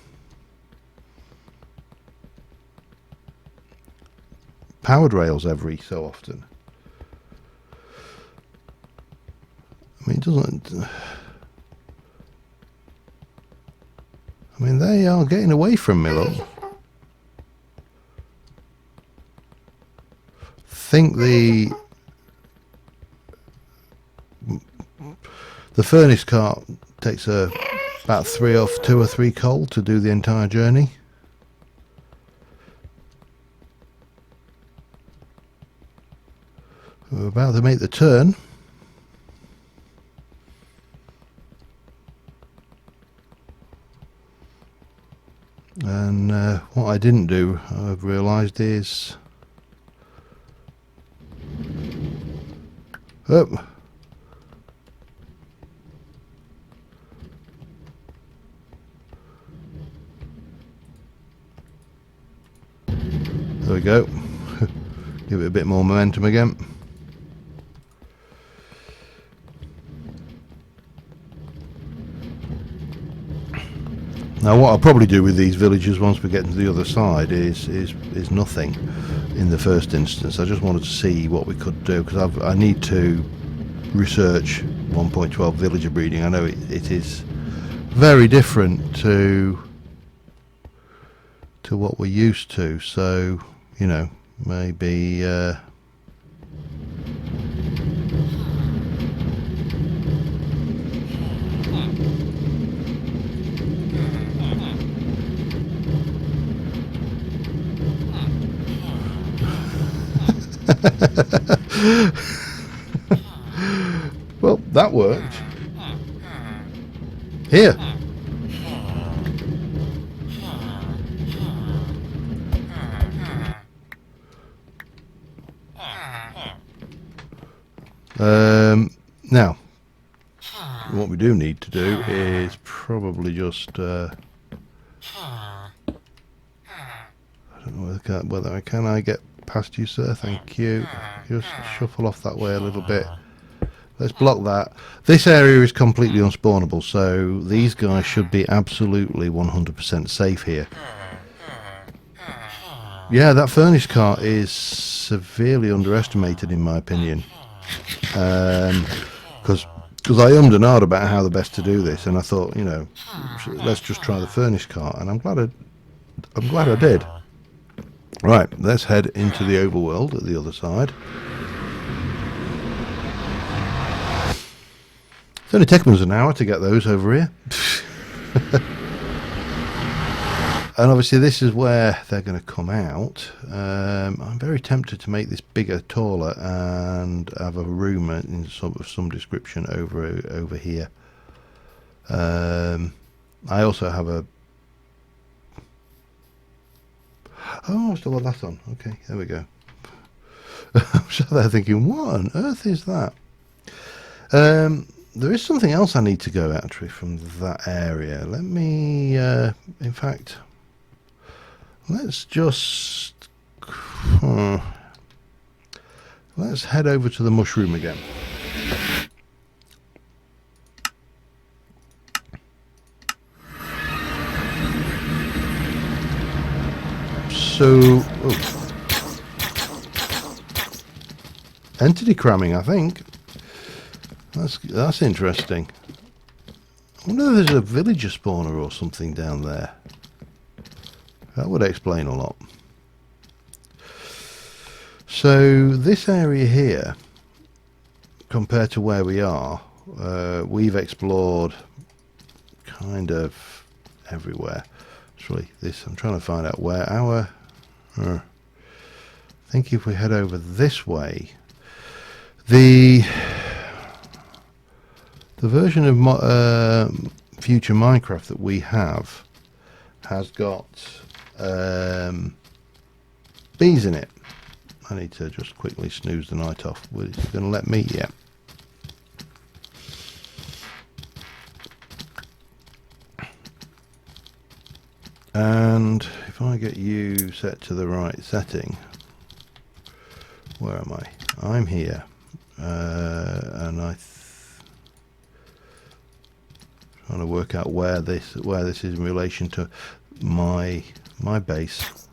powered rails every so often. I mean, it doesn't... I mean, they are getting away from me, look. Think the furnace cart takes about 2 or 3 coal to do the entire journey. We're about to make the turn. And what I didn't do, I've realised, is there we go. Give it a bit more momentum again. Now what I'll probably do with these villages once we get to the other side is nothing in the first instance. I just wanted to see what we could do, because I need to research 1.12 villager breeding. I know it is very different to what we're used to, so you know, maybe Well, that worked. Here. Now, what we do need to do is probably just... I don't know whether I can. I get past you, sir. Thank you. Just shuffle off that way a little bit. Let's block that. This area is completely unspawnable, so these guys should be absolutely 100% safe here. Yeah, that furnace cart is severely underestimated in my opinion. Because I ummed and ahed about how the best to do this, and I thought, you know, let's just try the furnace cart, and I'm glad I did. Right, let's head into the overworld at the other side. It's only taken us an hour to get those over here. And obviously this is where they're going to come out. I'm very tempted to make this bigger, taller, and have a room in some description over here. I also have a... Oh, I still got that on. Okay, there we go. I'm sat there thinking, what on earth is that? There is something else I need to go actually from that area. Let me, in fact, let's just, let's head over to the mushroom again. So, entity cramming, I think. That's interesting. I wonder if there's a villager spawner or something down there. That would explain a lot. So this area here, compared to where we are, we've explored kind of everywhere. Actually, this I'm trying to find out where our... I think if we head over this way, the version of future Minecraft that we have has got bees in it. I need to just quickly snooze the night off. Is it going to let me? Yeah. And if I get you set to the right setting, where am I? I'm here, and trying to work out where this is in relation to my base.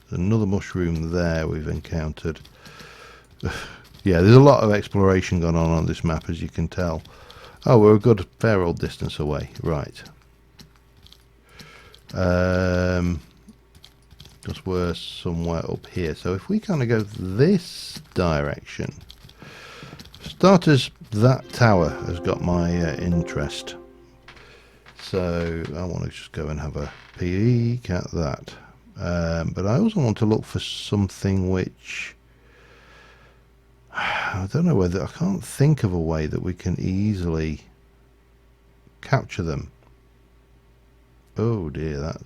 There's another mushroom there we've encountered. Yeah, there's a lot of exploration going on this map, as you can tell. Oh, we're a good fair old distance away. Right. Just we're somewhere up here. So if we kind of go this direction, starters, that tower has got my interest. So I want to just go and have a peek at that. But I also want to look for something which I don't know whether I can't think of a way that we can easily capture them. Oh dear, that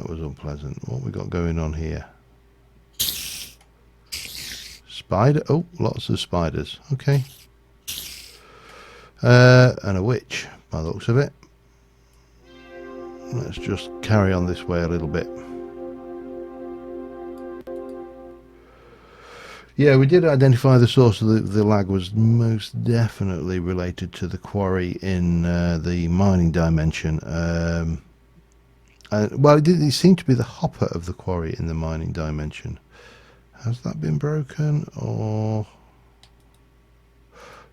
was unpleasant. What we got going on here? Spider. Oh, lots of spiders. Okay. And a witch, by the looks of it. Let's just carry on this way a little bit. Yeah, we did identify the source of the lag was most definitely related to the quarry in the mining dimension. Well, it seemed to be the hopper of the quarry in the mining dimension. Has that been broken, or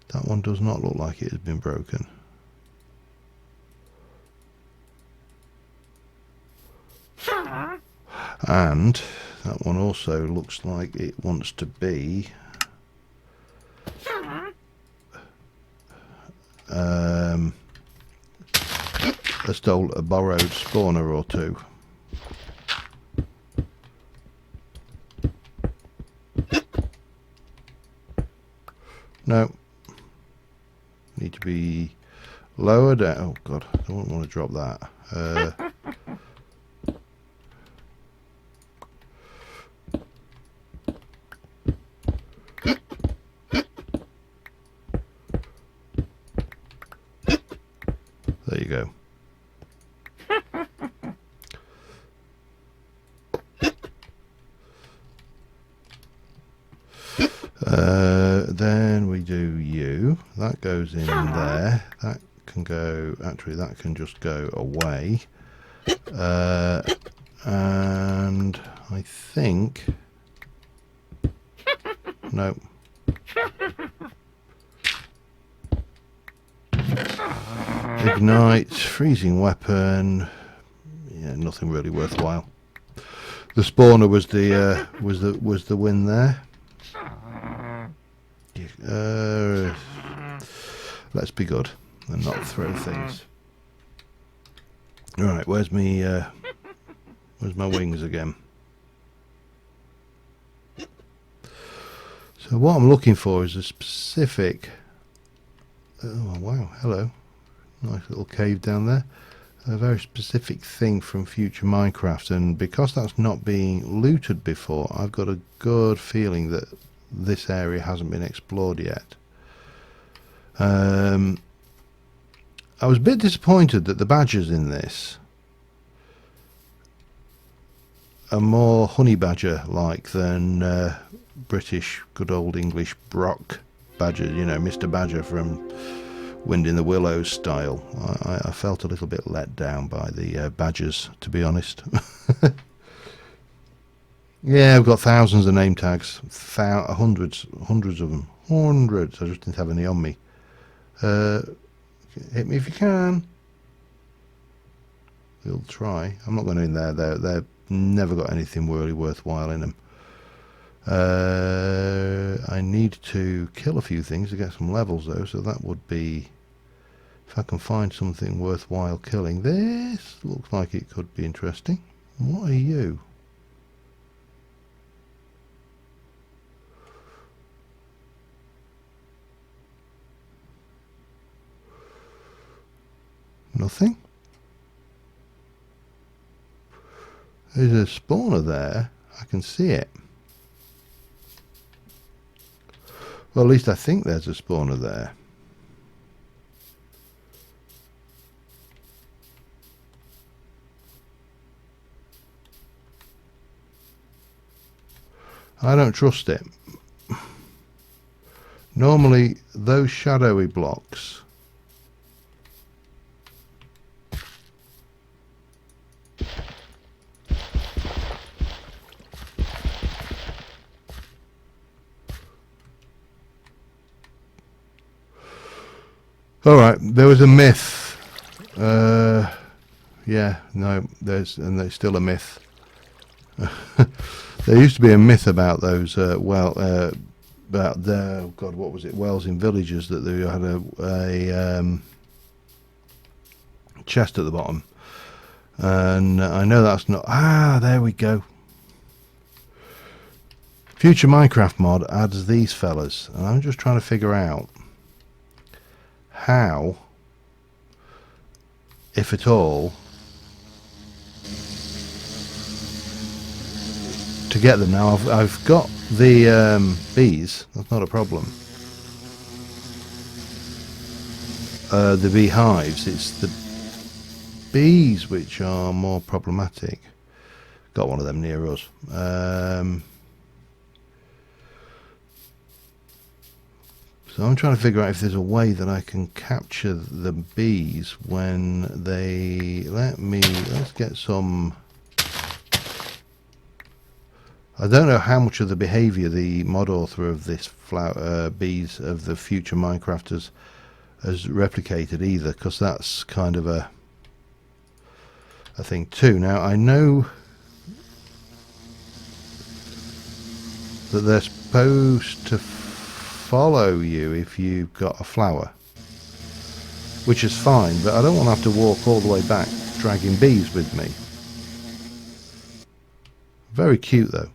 that one does not look like it has been broken? And that one also looks like it wants to be a borrowed spawner or two. No. Need to be lower down. Oh god, I don't want to drop that. There you go. Then we do you. That goes in there. That can go. Actually, that can just go away. And I think. No. Ignite, freezing weapon. Yeah, nothing really worthwhile. The spawner was the win there. Let's be good and not throw things. Right, where's my wings again? So what I'm looking for is a specific. Oh wow! Hello, nice little cave down there. A very specific thing from future Minecraft, and because that's not being looted before, I've got a good feeling that this area hasn't been explored yet. I was a bit disappointed that the badgers in this are more honey badger like than British good old English Brock badger, you know, Mr. Badger from Wind in the Willows style. I felt a little bit let down by the badgers, to be honest. Yeah, I've got thousands of name tags, hundreds of them, hundreds. I just didn't have any on me. Hit me if you can. We'll try. I'm not going in there. They've never got anything really worthwhile in them. I need to kill a few things to get some levels though, so that would be, if I can find something worthwhile killing. This looks like it could be interesting. What are you? Nothing. There's a spawner there. I can see it. Well, at least I think there's a spawner there. I don't trust it. Normally, those shadowy blocks Alright, there was a myth. Yeah, no, there's still a myth. There used to be a myth about those, about the, oh God, what was it, wells in villages, that they had a chest at the bottom. And I know that's not, there we go. Future Minecraft mod adds these fellas, and I'm just trying to figure out how, if at all, to get them. Now I've got the bees, that's not a problem. The beehives, it's the bees which are more problematic. Got one of them near us. So I'm trying to figure out if there's a way that I can capture the bees when they let's get some. I don't know how much of the behavior the mod author of this bees of the future Minecrafters has replicated either, because that's kind of a thing too. Now I know that they're supposed to follow you if you've got a flower, which is fine, but I don't want to have to walk all the way back dragging bees with me. Very cute though.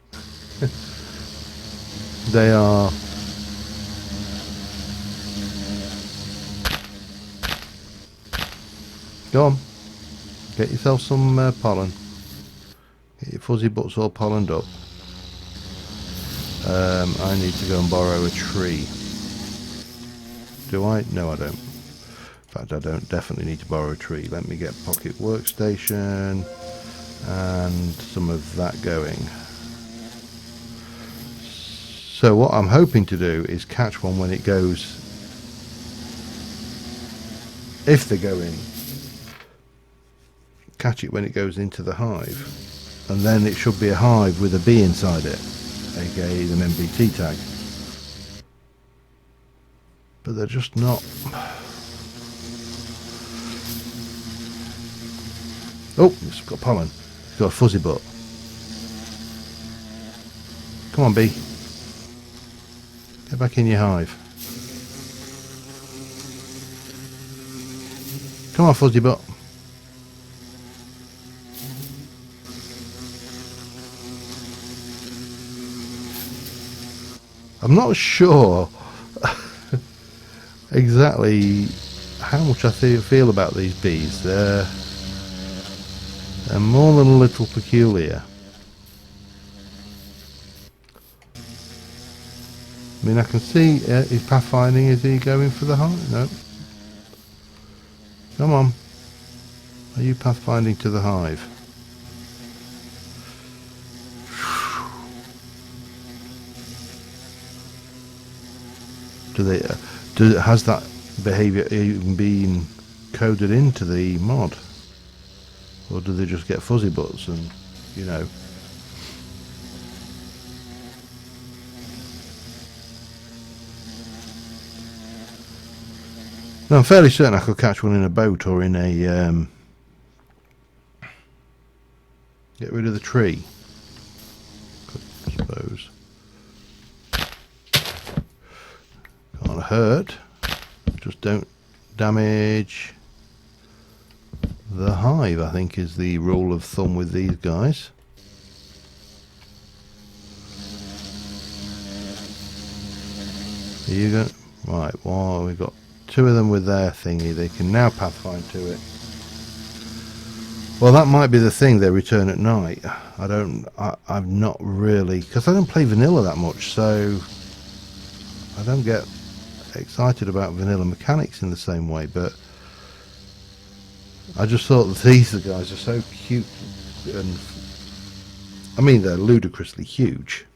They are Go on. Get yourself some pollen. Get your fuzzy butts all pollened up. I need to go and borrow a tree. Do I? No, I don't. In fact, I don't definitely need to borrow a tree. Let me get pocket workstation and some of that going. So what I'm hoping to do is catch one when it goes, if they go in, catch it when it goes into the hive, and then it should be a hive with a bee inside it, aka the MBT tag. But they're just not. Oh, it's got pollen. It's got a fuzzy butt. Come on, bee. Get back in your hive. Come on, fuzzy butt. I'm not sure exactly how much I feel about these bees. They're more than a little peculiar. I mean, I can see he's pathfinding. Is he going for the hive? No. Come on. Are you pathfinding to the hive? Has that behaviour even been coded into the mod? Or do they just get fuzzy butts and, you know? No, I'm fairly certain I could catch one in a boat or in a... get rid of the tree, I suppose. Can't hurt. Just don't damage the hive, I think, is the rule of thumb with these guys. Are you going? Right, well, we've got two of them with their thingy. They can now pathfind to it. Well, that might be the thing. They return at night. I'm not really, because I don't play vanilla that much, so I don't get excited about vanilla mechanics in the same way. But I just thought that these guys are so cute, and I mean they're ludicrously huge.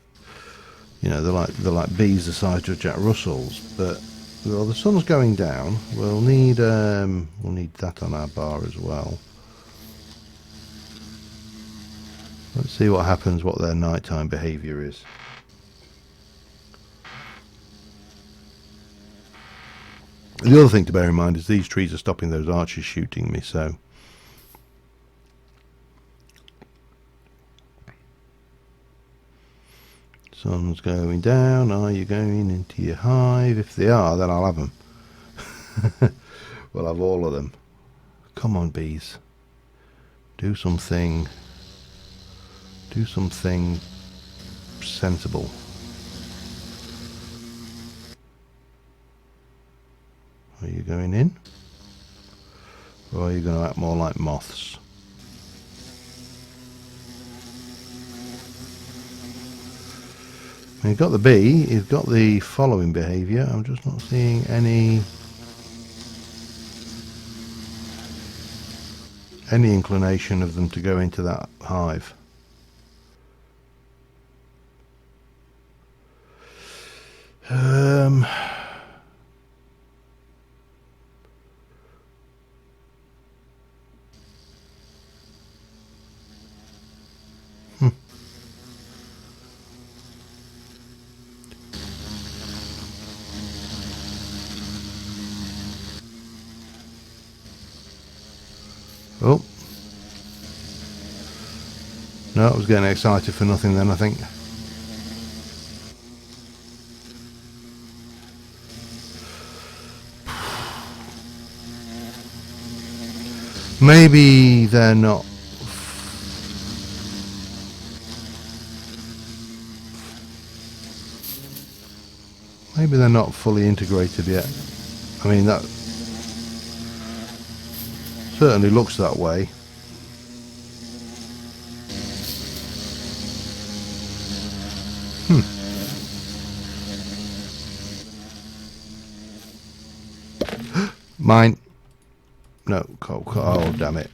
You know, they're like bees the size of Jack Russells. But well, the sun's going down. We'll need that on our bar as well. Let's see what happens, what their nighttime behaviour is. The other thing to bear in mind is these trees are stopping those archers shooting me, so... Sun's going down. Are you going into your hive? If they are, then I'll have them. We'll have all of them. Come on, bees. Do something. Do something sensible. Are you going in? Or are you going to act more like moths? He's got the bee, he's got the following behaviour. I'm just not seeing any inclination of them to go into that hive. Oh. No, I was getting excited for nothing then, I think. Maybe they're not. Maybe they're not fully integrated yet. I mean, that Certainly looks that way. Mine. No, oh damn it.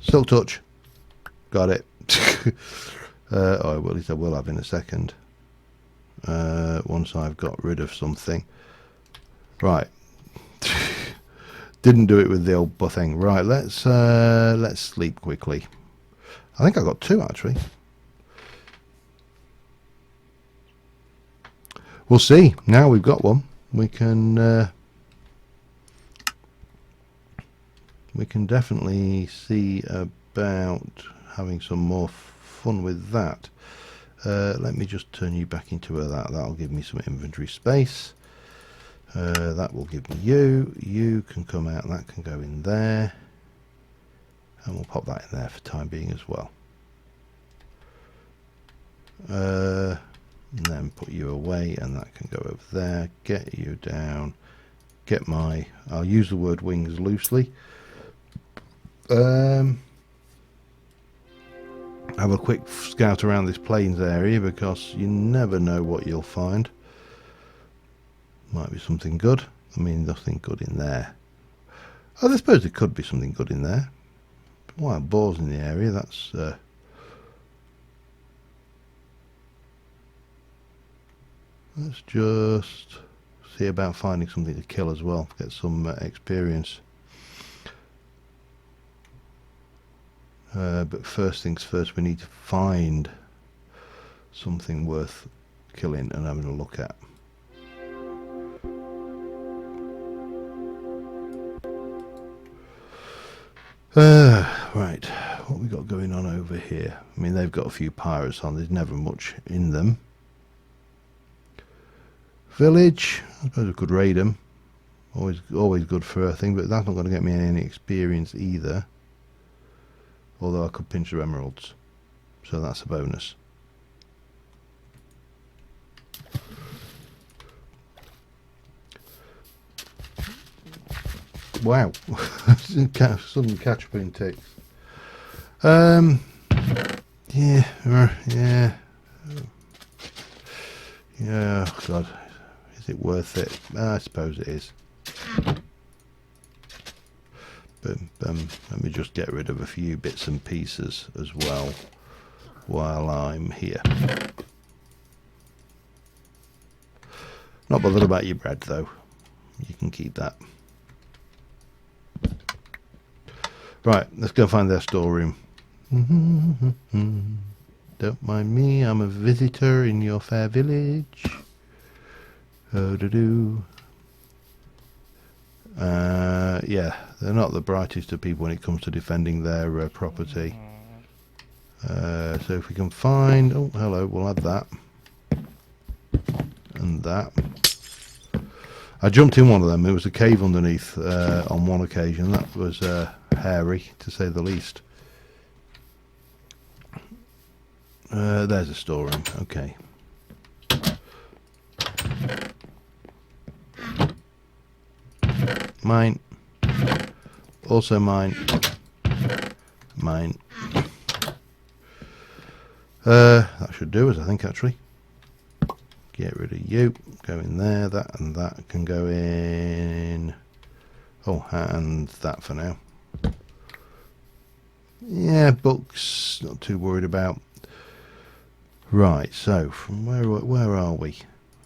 Silk touch. Got it. Oh, well, at least I will have in a second. Once I've got rid of something. Right. Didn't do it with the old thing. Right, let's sleep quickly. I think I got 2 actually. We'll see. Now we've got one. We can definitely see about having some more fun with that. Let me just turn you back into that. That'll give me some inventory space. That will give me you can come out, and that can go in there, and we'll pop that in there for time being as well. And then put you away, and that can go over there. Get you down. Get my, I'll use the word wings loosely. Have a quick scout around this plains area, because you never know what you'll find. Might be something good. I mean, nothing good in there. Oh, I suppose there could be something good in there. Wild boars in the area, that's let's just see about finding something to kill as well. Get some experience. But first things first, we need to find something worth killing and having a look at. Right, what we got going on over here? I mean, they've got a few pirates on. There's never much in them. Village, I suppose we could raid them. Always good for a thing, but that's not going to get me any experience either. Although I could pinch their emeralds, so that's a bonus. Wow, sudden catch up in ticks. Yeah, oh God, is it worth it? I suppose it is. But let me just get rid of a few bits and pieces as well while I'm here. Not bothered about your bread though, you can keep that. Right, let's go find their storeroom. Don't mind me, I'm a visitor in your fair village. Oh-do-do. Yeah, they're not the brightest of people when it comes to defending their property. So if we can find... Oh, hello, we'll add that. And that. I jumped in one of them. There was a cave underneath on one occasion. That was hairy, to say the least. There's a storeroom. Okay. Mine. Also mine. Mine. That should do us, I think, actually. Get rid of you. Go in there. That and that can go in. Oh, and that for now. Yeah, books. Not too worried about. Right. So, from where are we,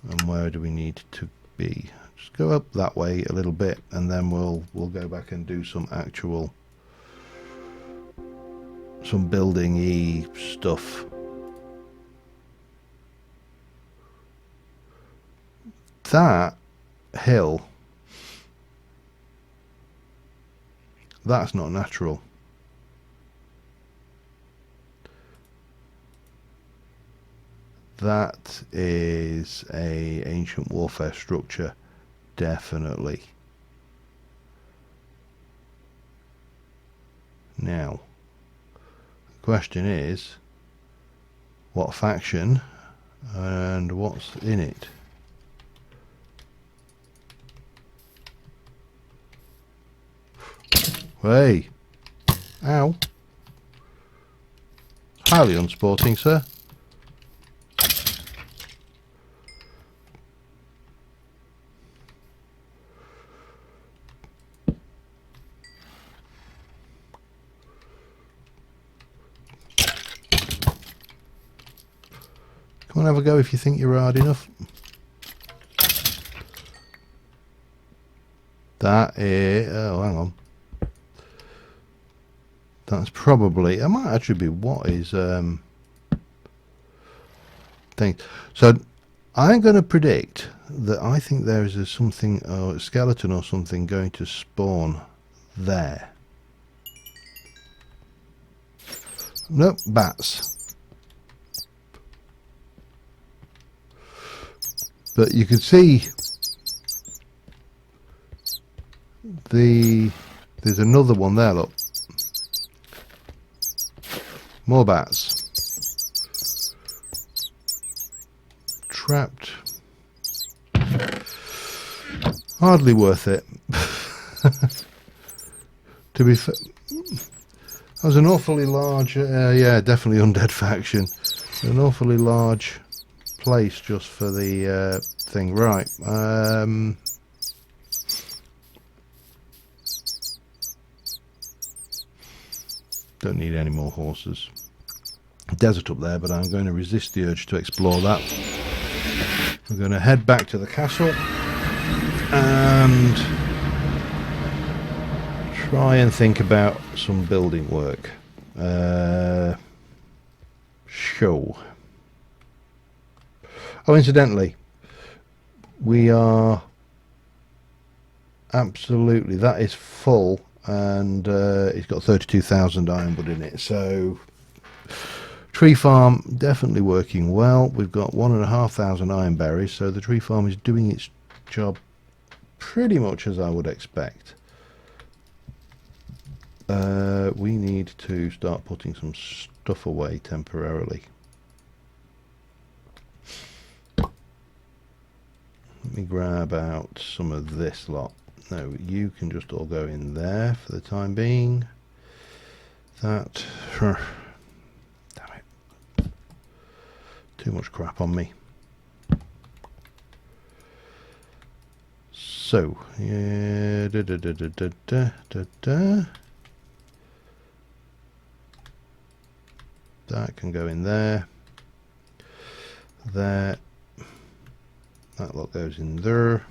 and where do we need to be? Just go up that way a little bit, and then we'll go back and do some actual building-y stuff. That hill, that's not natural. That is a ancient warfare structure, definitely. Now, the question is, what faction and what's in it? Hey! Ow! Highly unsporting, sir. Come on, have a go if you think you're hard enough. That is... Oh, hang on. That's probably... That might actually be what is... thing. So, I'm going to predict that I think there is something... Oh, a skeleton or something going to spawn there. Nope, bats. But you can see there's another one there, look. More bats. Trapped. Hardly worth it. To be fair, that was an awfully large, yeah, definitely undead faction. An awfully large place just for the thing. Right. Don't need any more horses. Desert up there, but I'm going to resist the urge to explore that. We're going to head back to the castle and try and think about some building work. Show. Oh, incidentally, we are absolutely, that is full, and it's got 32,000 ironwood in it, so tree farm definitely working well. We've got 1,500 iron berries, so the tree farm is doing its job pretty much as I would expect. We need to start putting some stuff away temporarily. Let me grab out some of this lot. No, you can just all go in there for the time being. That... Damn it. Too much crap on me. So, yeah... That can go in there. There. That lot goes in there.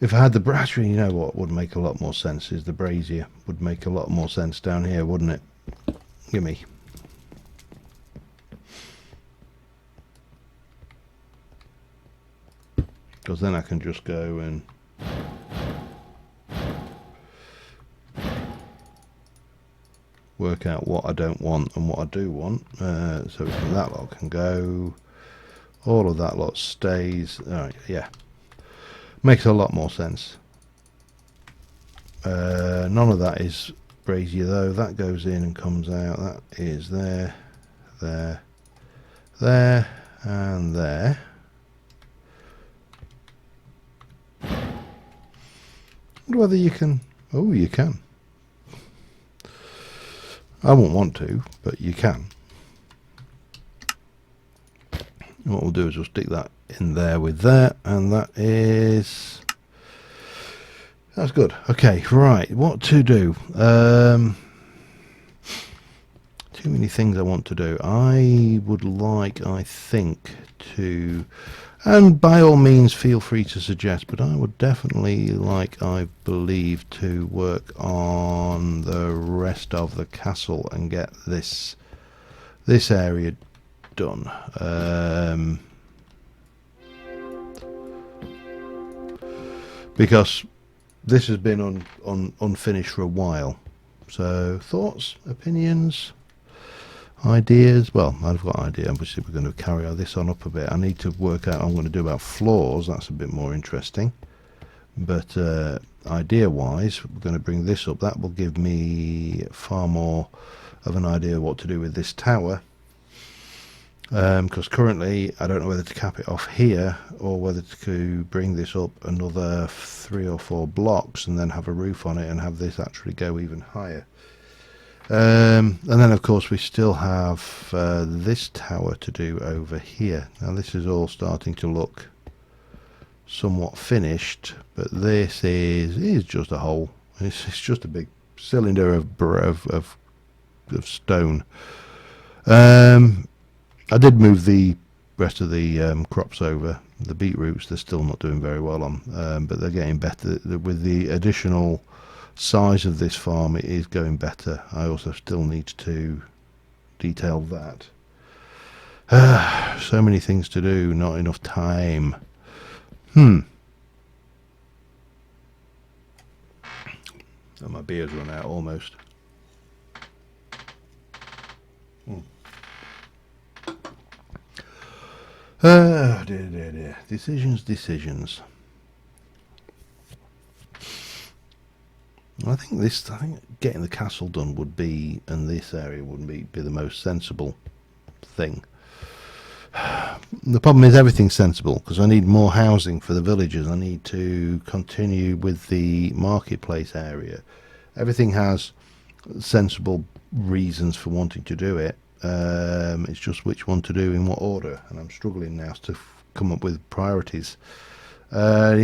If I had the brasserie, you know what would make a lot more sense is the brazier. Would make a lot more sense down here, wouldn't it? Gimme. Because then I can just go and work out what I don't want and what I do want. So that lot can go. All of that lot stays. Alright, yeah. Makes a lot more sense. None of that is brazier though. That goes in and comes out. That is there, there, there, and there. I wonder whether you can... Oh, you can. I won't want to, but you can. What we'll do is we'll stick that in there with that, and that is... That's good. Okay, right. What to do? Too many things I want to do. I would like, I think, to... And by all means, feel free to suggest, but I would definitely like, I believe, to work on the rest of the castle and get this area done. Because this has been unfinished for a while. So, thoughts, opinions, ideas? Well, I've got an idea. Obviously, we're going to carry this on up a bit. I need to work out what I'm going to do about floors. That's a bit more interesting. But idea-wise, we're going to bring this up. That will give me far more of an idea of what to do with this tower. because currently I don't know whether to cap it off here or whether to bring this up another 3 or 4 blocks and then have a roof on it and have this actually go even higher. And then of course we still have this tower to do over here. Now this is all starting to look somewhat finished, but this is just a hole. It's just a big cylinder of stone. I did move the rest of the crops over. The beetroots they're still not doing very well on, but they're getting better with the additional size of this farm. It is going better. I also still need to detail that. So many things to do, not enough time. And my beer's run out almost. Dear. Decisions. I think getting the castle done would be, and this area would be the most sensible thing. The problem is everything's sensible because I need more housing for the villagers. I need to continue with the marketplace area. Everything has sensible reasons for wanting to do it. It's just which one to do in what order, and I'm struggling now to come up with priorities. I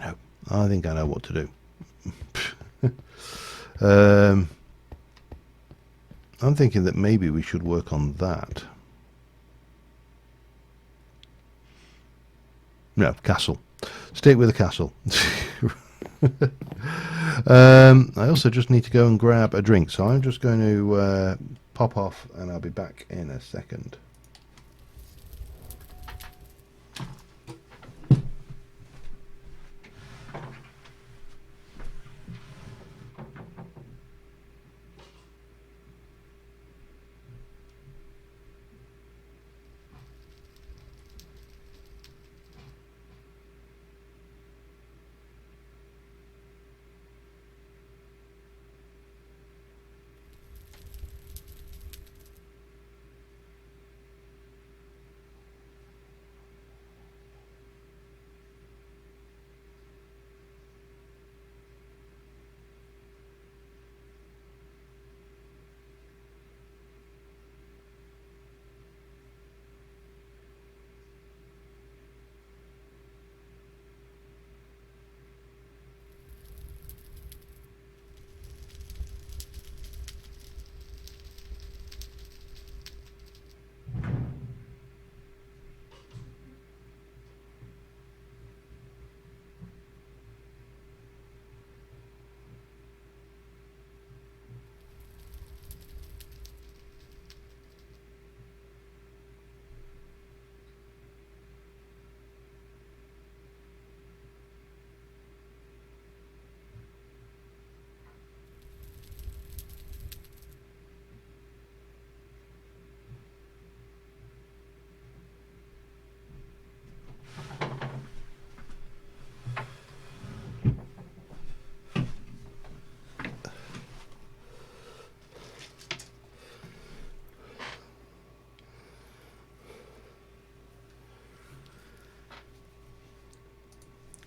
know. I think I know what to do. I'm thinking that maybe we should work on that. No, castle. Stick with the castle. I also just need to go and grab a drink, so I'm just going to pop off and I'll be back in a second.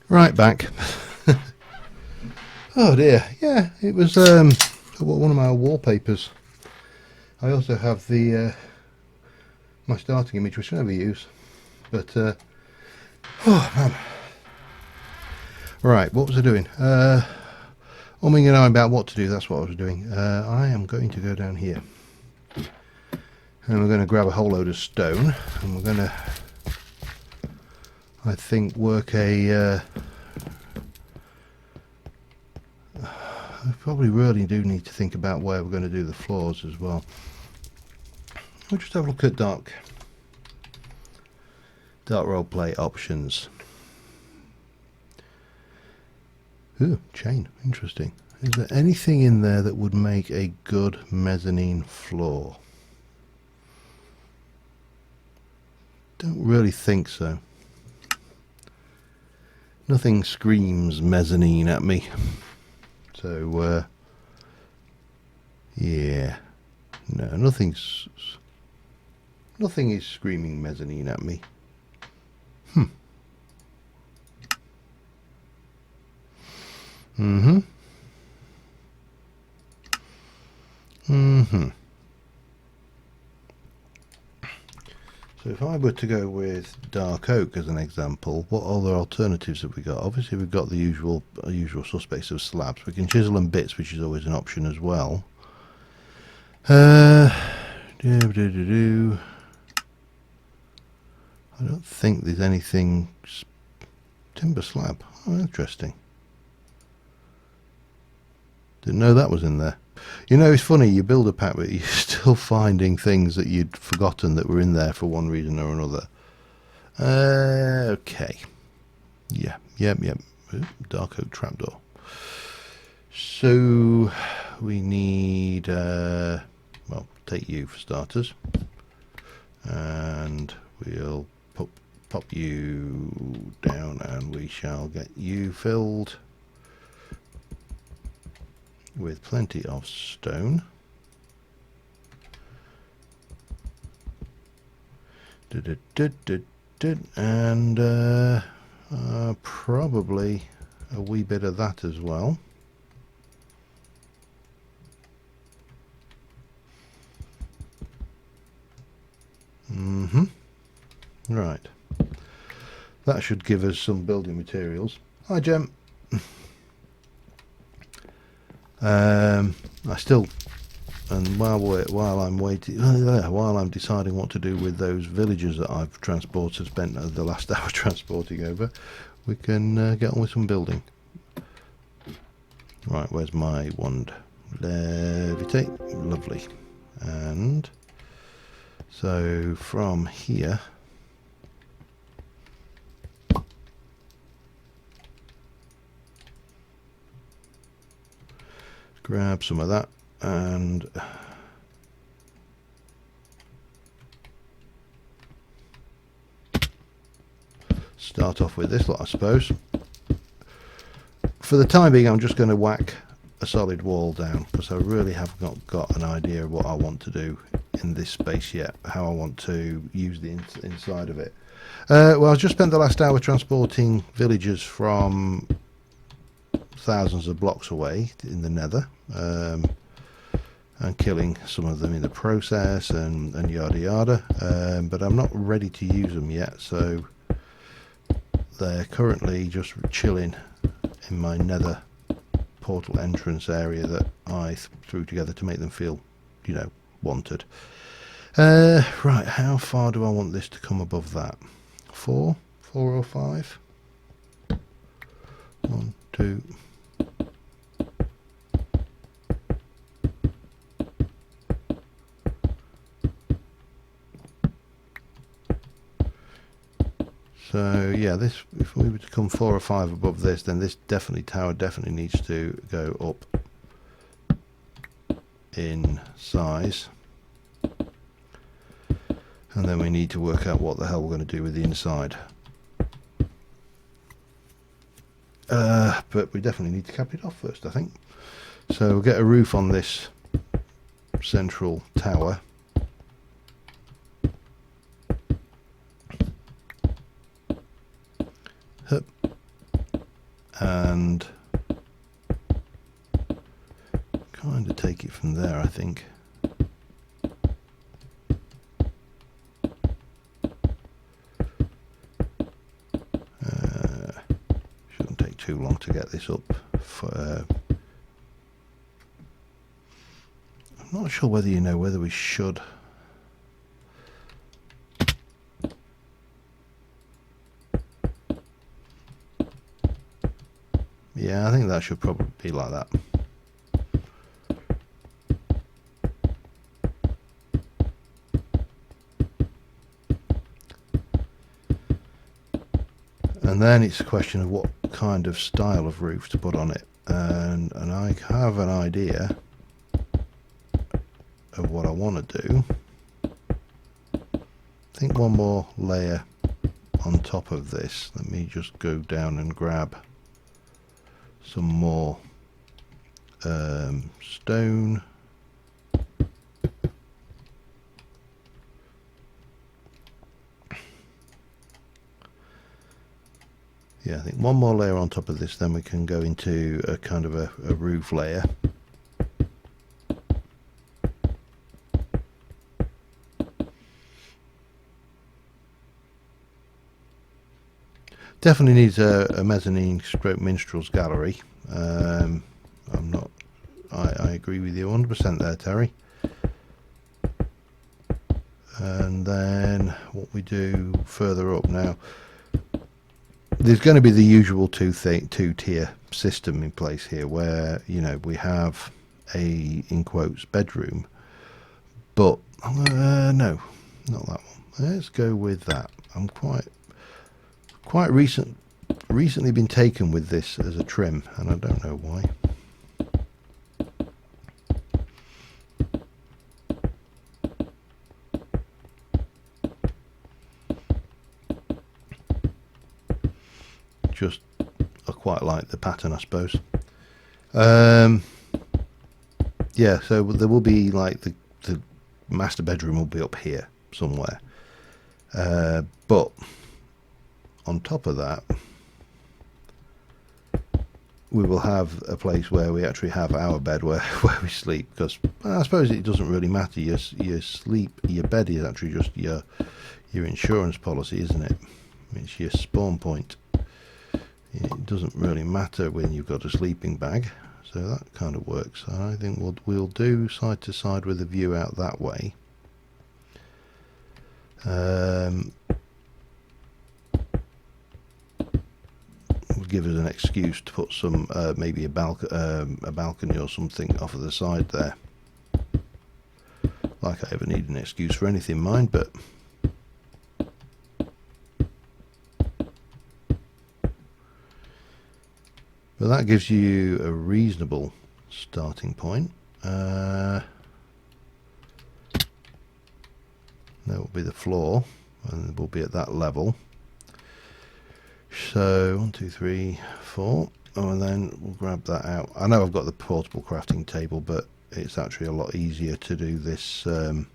Right, back. Oh dear, yeah, it was one of my wallpapers. I also have the my starting image, which I never use, but oh man. Right, what was I doing? Umming and ahhing about what to do. That's what I was doing. I am going to go down here, and we're going to grab a whole load of stone, and we're going to, I think, work a I probably really do need to think about where we're going to do the floors as well. We'll just have a look at dark roleplay options. Ooh, chain, interesting. Is there anything in there that would make a good mezzanine floor? Don't really think so. Nothing screams mezzanine at me. So Yeah, no, nothing is screaming mezzanine at me. Mm-hmm. Mm-hmm. So if I were to go with dark oak as an example, what other alternatives have we got? Obviously we've got the usual suspects of slabs. We can chisel and bits, which is always an option as well. I don't think there's anything. Timber slab. Oh, interesting. Didn't know that was in there. You know, it's funny, you build a pack, but you're still finding things that you'd forgotten that were in there for one reason or another. Okay. Yeah, yep. Ooh, dark oak trapdoor. So, we need, well, take you for starters. And we'll pop you down and we shall get you filled with plenty of stone. And probably a wee bit of that as well. Right. That should give us some building materials. Hi, Jem. I still, and while I'm waiting, while I'm deciding what to do with those villagers that I've spent the last hour transporting over, we can get on with some building. Right, where's my wand? Levitate, lovely. And so from here, grab some of that and start off with this lot, I suppose. For the time being, I'm just going to whack a solid wall down because I really have not got an idea of what I want to do in this space yet, how I want to use the inside of it. Well, I just spent the last hour transporting villagers from thousands of blocks away in the nether, and killing some of them in the process and yada yada, but I'm not ready to use them yet, so they're currently just chilling in my nether portal entrance area that I threw together to make them feel, you know, wanted. Right, how far do I want this to come above that? 4 or 5? 1, 2. So yeah, this, if we were to come 4 or 5 above this, then this tower definitely needs to go up in size. And then we need to work out what the hell we're going to do with the inside. But we definitely need to cap it off first, I think. So we'll get a roof on this central tower. Hup. And kind of take it from there, I think. Shouldn't take too long to get this up. I'm not sure whether you know whether we should. Yeah, I think that should probably be like that. And then it's a question of what kind of style of roof to put on it. And I have an idea of what I want to do. I think one more layer on top of this. Let me just go down and grab some more stone. Yeah, I think one more layer on top of this, then we can go into a kind of a roof layer. Definitely needs a mezzanine stroke minstrels gallery. I agree with you 100% there, Terry. And then what we do further up now, there's going to be the usual two-tier system in place here, where, you know, we have a, in quotes, bedroom, but no, not that one. Let's go with that. I'm quite recently been taken with this as a trim, and I don't know why. Just, I quite like the pattern, I suppose. Yeah, so there will be like the master bedroom will be up here somewhere, but on top of that we will have a place where we actually have our bed where we sleep, because I suppose it doesn't really matter. Your bed is actually just your insurance policy, isn't it? It's your spawn point. It doesn't really matter when you've got a sleeping bag, so that kind of works. I think we'll do side to side with a view out that way. Will give us an excuse to put some maybe a balcony or something off of the side there. Like I ever need an excuse for anything, mind, but that gives you a reasonable starting point. That will be the floor, and we'll be at that level. So 1, 2, 3, 4, and then we'll grab that out. I know I've got the portable crafting table, but it's actually a lot easier to do this on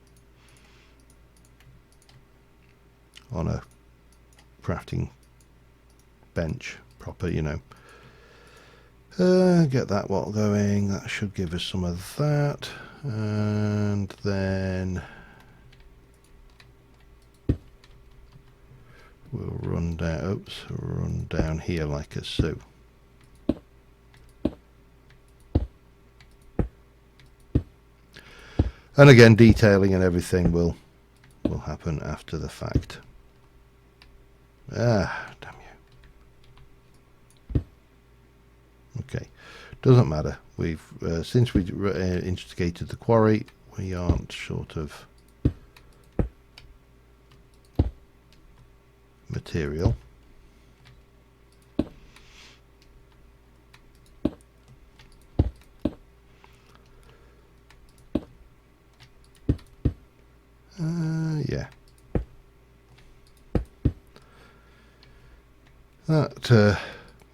a crafting bench proper, you know. Get that wall going. That should give us some of that, and then we'll run down here like a so. And again, detailing and everything will happen after the fact. Ah, damn you. Okay, doesn't matter. We've since we instigated the quarry, we aren't short of material. Yeah. That,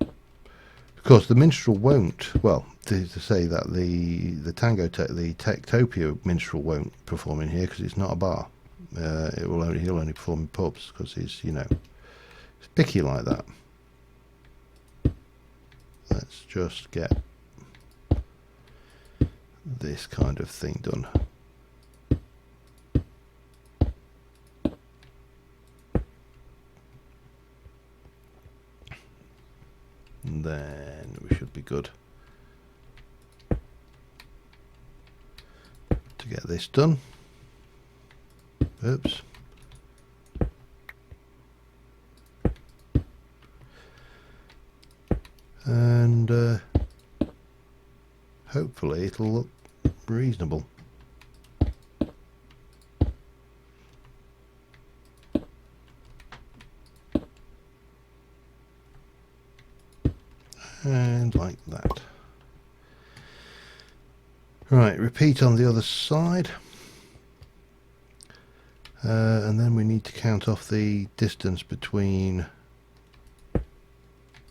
of course, the minstrel won't. Well, to say that the Tektopia minstrel won't perform in here because it's not a bar. He'll only perform in pubs because he's, you know, he's picky like that. Let's just get this kind of thing done. And then we should be good to get this done. Oops. And hopefully it'll look reasonable. And like that. Right, repeat on the other side. And then we need to count off the distance between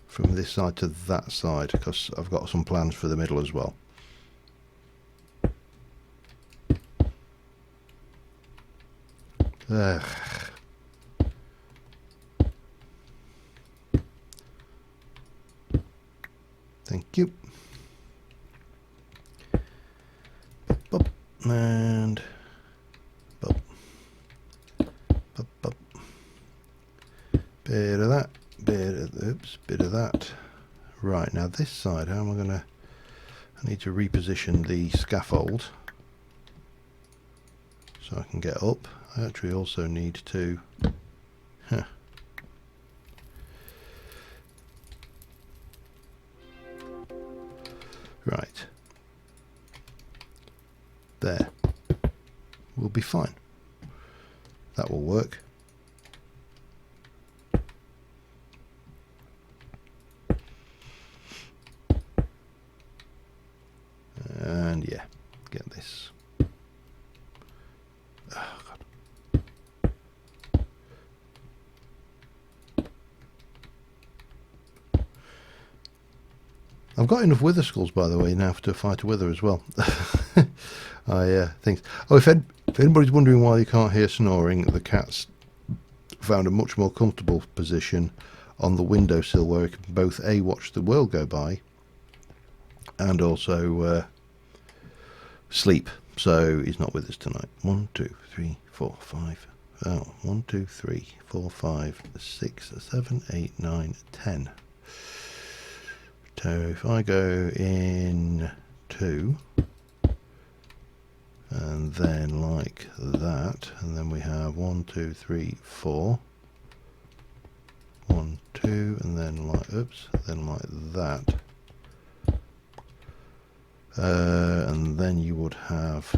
from this side to that side, because I've got some plans for the middle as well. Ugh. Thank you. Bop, and bop, bop, bop. Bit of that, bit of that. Right, now this side, how am I gonna? I need to reposition the scaffold so I can get up. I actually also need to. Huh. Right. There. We'll be fine. That will work. And yeah, get this. Oh, God. I've got enough wither skulls, by the way, now to fight a wither as well. I think. Oh, if anybody's wondering why you can't hear snoring, the cat's found a much more comfortable position on the windowsill where he can both A, watch the world go by, and also sleep. So he's not with us tonight. 1, 2, 3, 4, 5. Oh, 1, 2, 3, 4, 5, 6, 7, 8, 9, 10. So if I go in 2, and then like that, and then we have 1, 2, 3, 4. 1, 2, and then like, oops, then like that. And then you would have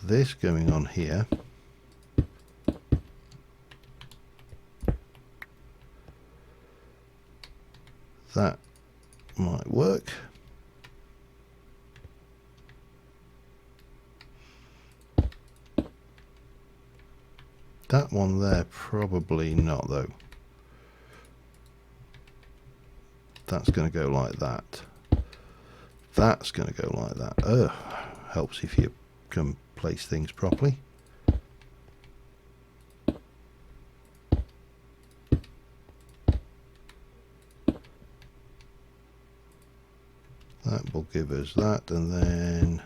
this going on here. That might work. That one there, probably not though. That's going to go like that. That's going to go like that. Helps if you can place things properly. That will give us that, and then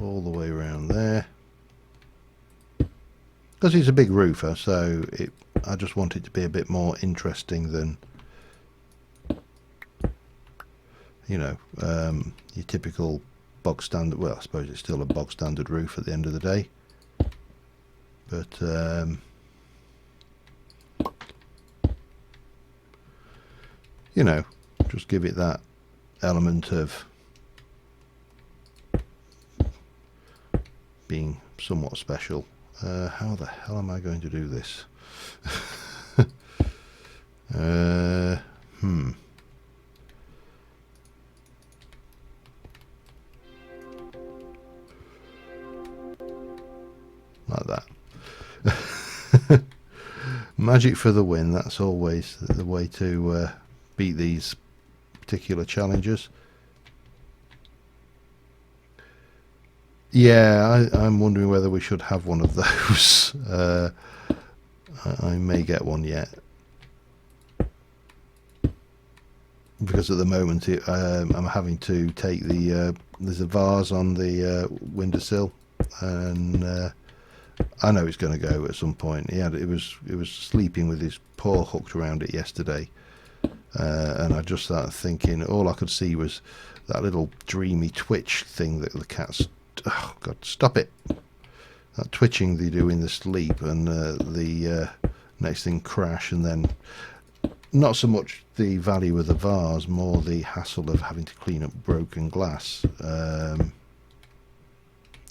all the way around there. Because he's a big roofer, so I just want it to be a bit more interesting than, you know, your typical bog standard. Well, I suppose it's still a bog standard roof at the end of the day, but you know, just give it that element of being somewhat special. How the hell am I going to do this? Like that. Magic for the win. That's always the way to beat these particular challenges. Yeah, I'm wondering whether we should have one of those. I may get one yet, because at the moment I'm having to take there's a vase on the windowsill, and I know it's going to go at some point. It was sleeping with his paw hooked around it yesterday, and I just started thinking. All I could see was that little dreamy twitch thing that the cat's. Oh God! Stop it! That twitching they do in the sleep, and the next thing crash, and then not so much the value of the vase, more the hassle of having to clean up broken glass. Well,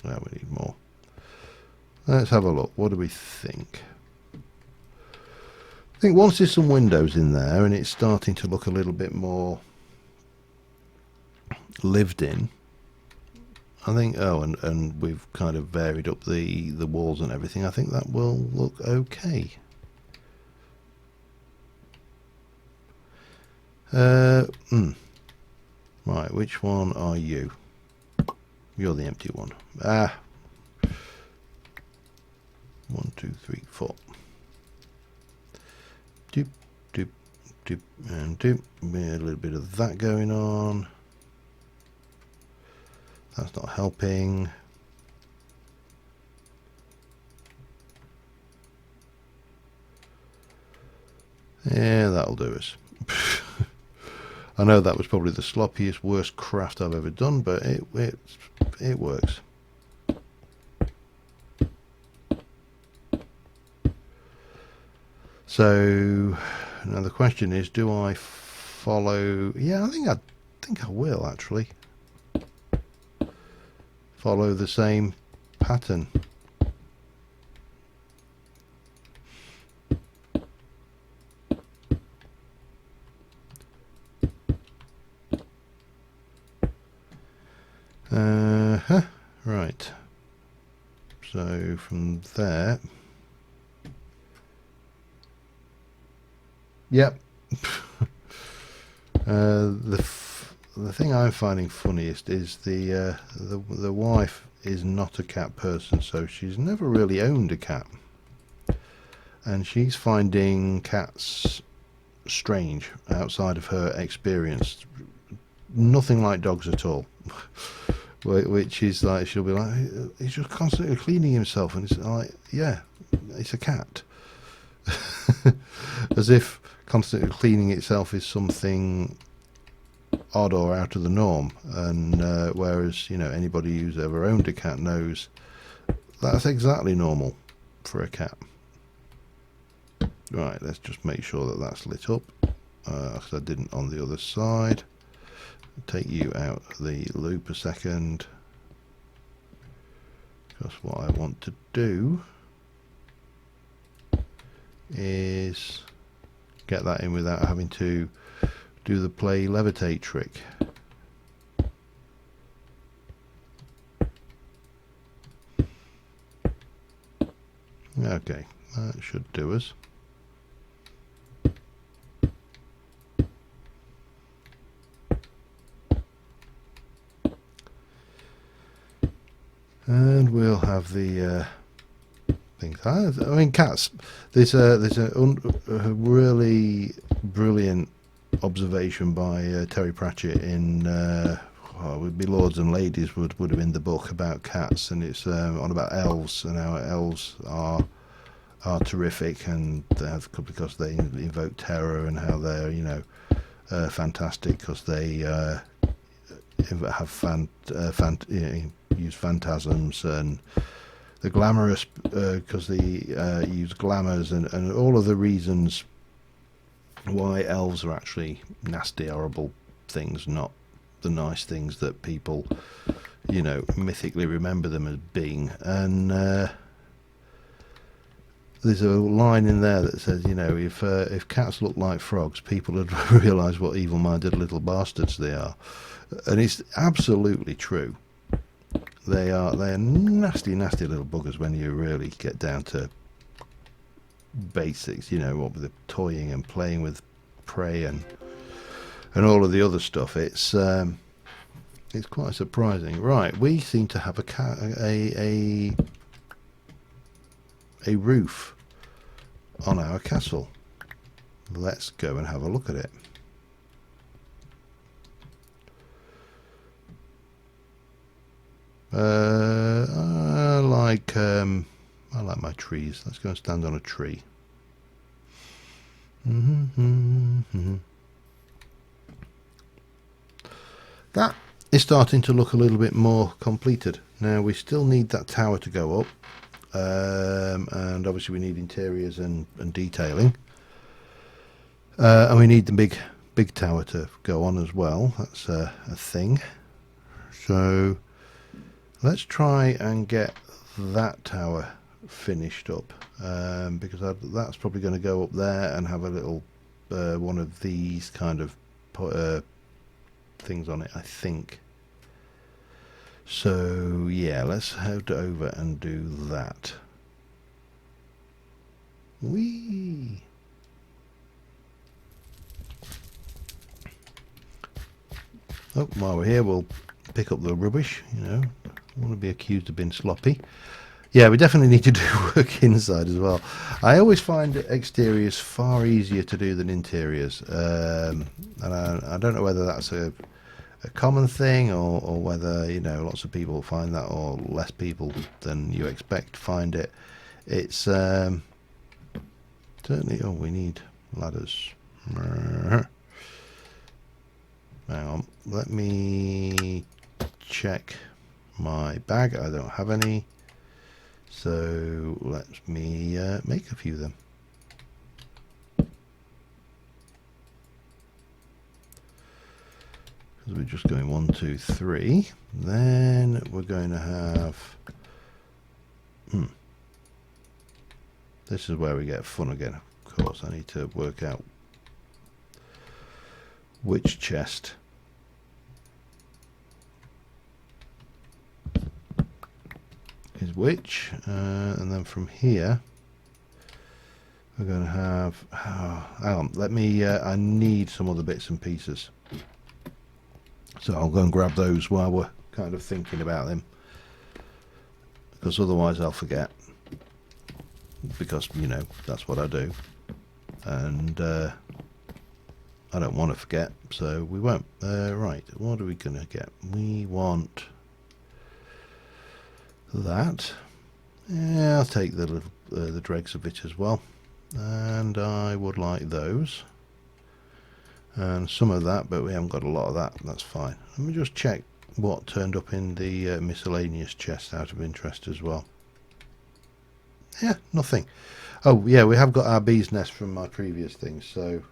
we need more. Let's have a look. What do we think? I think once there's some windows in there and it's starting to look a little bit more lived in, I think, and we've kind of varied up the walls and everything, I think that will look okay. Right, which one are you? You're the empty one. 1, 2, 3, 4. Doop, doop, doop, and doop. A little bit of that going on. That's not helping. Yeah, that'll do us. I know that was probably the sloppiest, worst craft I've ever done, but it works. So now the question is, do I follow? Yeah, I think I will actually follow the same pattern. Right. So from there, yep. The thing I'm finding funniest is the wife is not a cat person, so she's never really owned a cat, and she's finding cats strange outside of her experience. Nothing like dogs at all. Which is like, she'll be like, he's just constantly cleaning himself, and it's like, yeah, it's a cat. As if constantly cleaning itself is something odd or out of the norm, and whereas, you know, anybody who's ever owned a cat knows that's exactly normal for a cat. Right, let's just make sure that that's lit up, because I didn't on the other side. Take you out of the loop a second, because what I want to do is get that in without having to do the play levitate trick. Okay, that should do us. And we'll have the things. I mean, cats. There's a really brilliant observation by Terry Pratchett in would be Lords and Ladies would have been the book about cats, and it's on about elves and how elves are terrific, and they have, because they invoke terror, and how they're, you know, fantastic because they have use phantasms, and the glamorous because they use glamours, and all of the reasons why elves are actually nasty, horrible things, not the nice things that people, you know, mythically remember them as being. And there's a line in there that says, you know, if cats look like frogs, people would realise what evil-minded little bastards they are. And it's absolutely true. They are nasty, nasty little buggers when you really get down to basics, you know, what with the toying and playing with prey and all of the other stuff. It's quite surprising. Right, we seem to have a roof on our castle. Let's go and have a look at it. I like my trees. Let's go and stand on a tree. That is starting to look a little bit more completed. Now we still need that tower to go up, and obviously we need interiors and detailing, and we need the big tower to go on as well. That's a thing. So let's try and get that tower finished up, because that's probably going to go up there and have a little one of these kind of things on it, I think. So yeah, let's head over and do that. Whee! Oh, while we're here, we'll pick up the rubbish. You know, I want to be accused of being sloppy. Yeah, we definitely need to do work inside as well. I always find exteriors far easier to do than interiors, and I don't know whether that's a common thing, or whether, you know, lots of people find that, or less people than you expect find it. It's certainly. Oh, we need ladders. Hang on, let me check my bag. I don't have any, so let me make a few of them. We're just going 1, 2, 3. Then we're going to have. This is where we get fun again. Of course, I need to work out which chest is which, and then from here we're going to have. Oh, hang on. Let me. I need some other bits and pieces. So I'll go and grab those while we're kind of thinking about them, because otherwise I'll forget, because, you know, that's what I do, and I don't want to forget, so we won't. Right, what are we going to get? We want that. Yeah, I'll take the dregs of it as well, and I would like those. And some of that, but we haven't got a lot of that. That's fine. Let me just check what turned up in the miscellaneous chest out of interest as well. Yeah, nothing. Oh yeah, we have got our bee's nest from my previous thing, so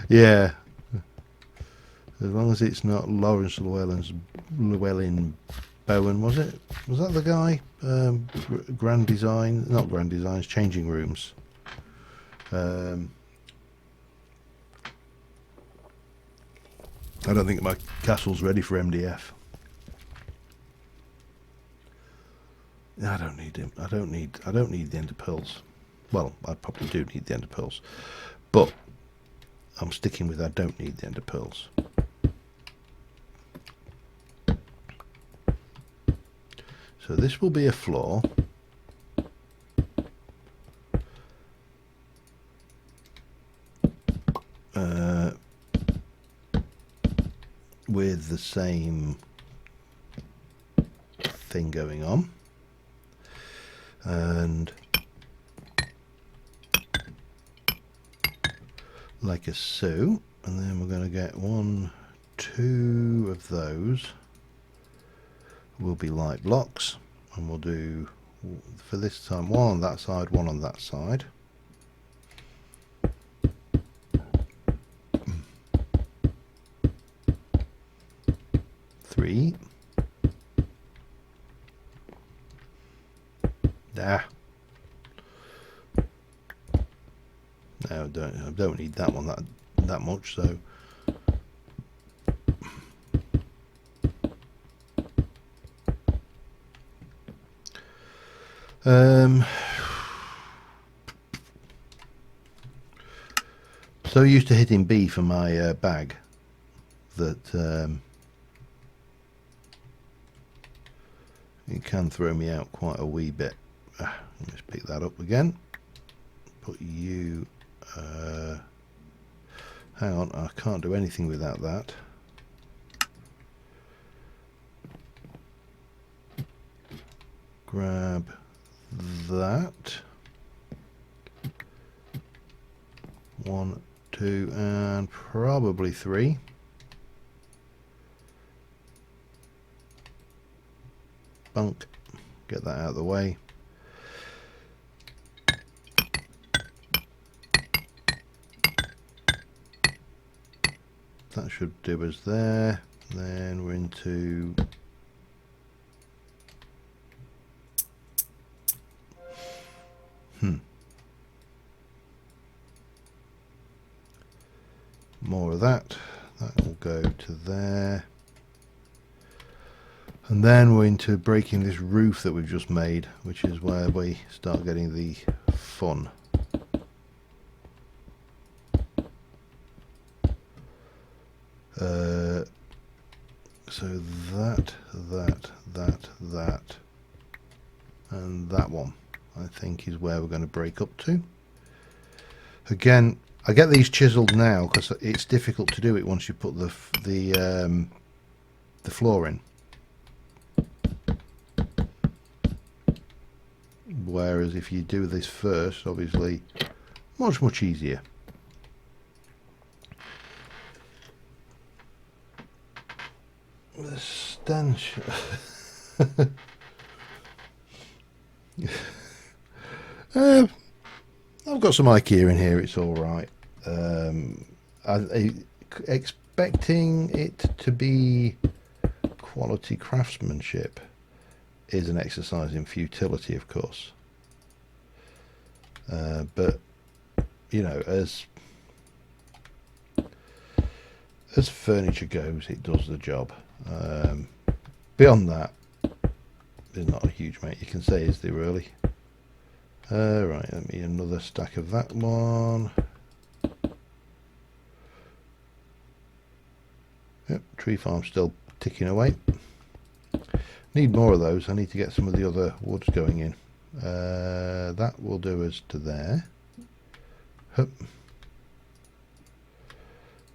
yeah, as long as it's not Lawrence Llewellyn Bowen, was it? Was that the guy? Grand Design, not Grand Designs, Changing Rooms. I don't think my castle's ready for MDF. I don't need him. I don't need the ender pearls. Well, I probably do need the ender pearls, but I'm sticking with I don't need the ender pearls. So this will be a floor. With the same thing going on, and like a so, and then we're going to get 1, 2 of those will be light blocks, and we'll do for this time 1 on that side, 1 on that side. No, I don't need that one that much, so so used to hitting B for my bag that it can throw me out quite a wee bit. Let's pick that up again. Put you. Hang on, I can't do anything without that. Grab that. 1, 2, and probably 3. Bunk. Get that out of the way. That should do us there. Then we're into more of that. That will go to there. And then we're into breaking this roof that we've just made, which is where we start getting the fun. So that, and that one, I think, is where we're going to break up to. Again, I get these chiseled now because it's difficult to do it once you put the floor in. Whereas if you do this first, obviously, much easier. The stench. I've got some IKEA in here, it's alright. Expecting it to be quality craftsmanship is an exercise in futility, of course. But, you know, as furniture goes, it does the job. Beyond that, there's not a huge amount you can say, is there really? Right, let me another stack of that one. Yep, tree farm still ticking away. Need more of those. I need to get some of the other woods going in. That will do us to there. Hup.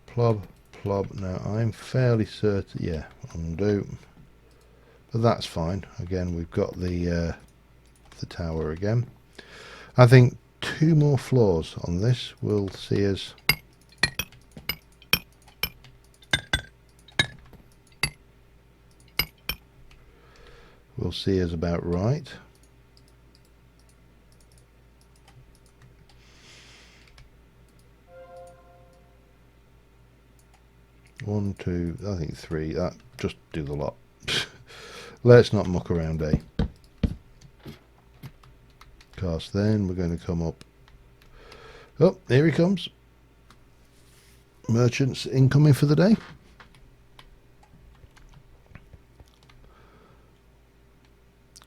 Plob, plob. Now I'm fairly certain, yeah, undo. But that's fine. Again, we've got the tower again. I think 2 more floors on this will see us about right. One, two, I think 3. That just do the lot. Let's not muck around, eh? Because then we're going to come up. Oh, here he comes. Merchants incoming for the day.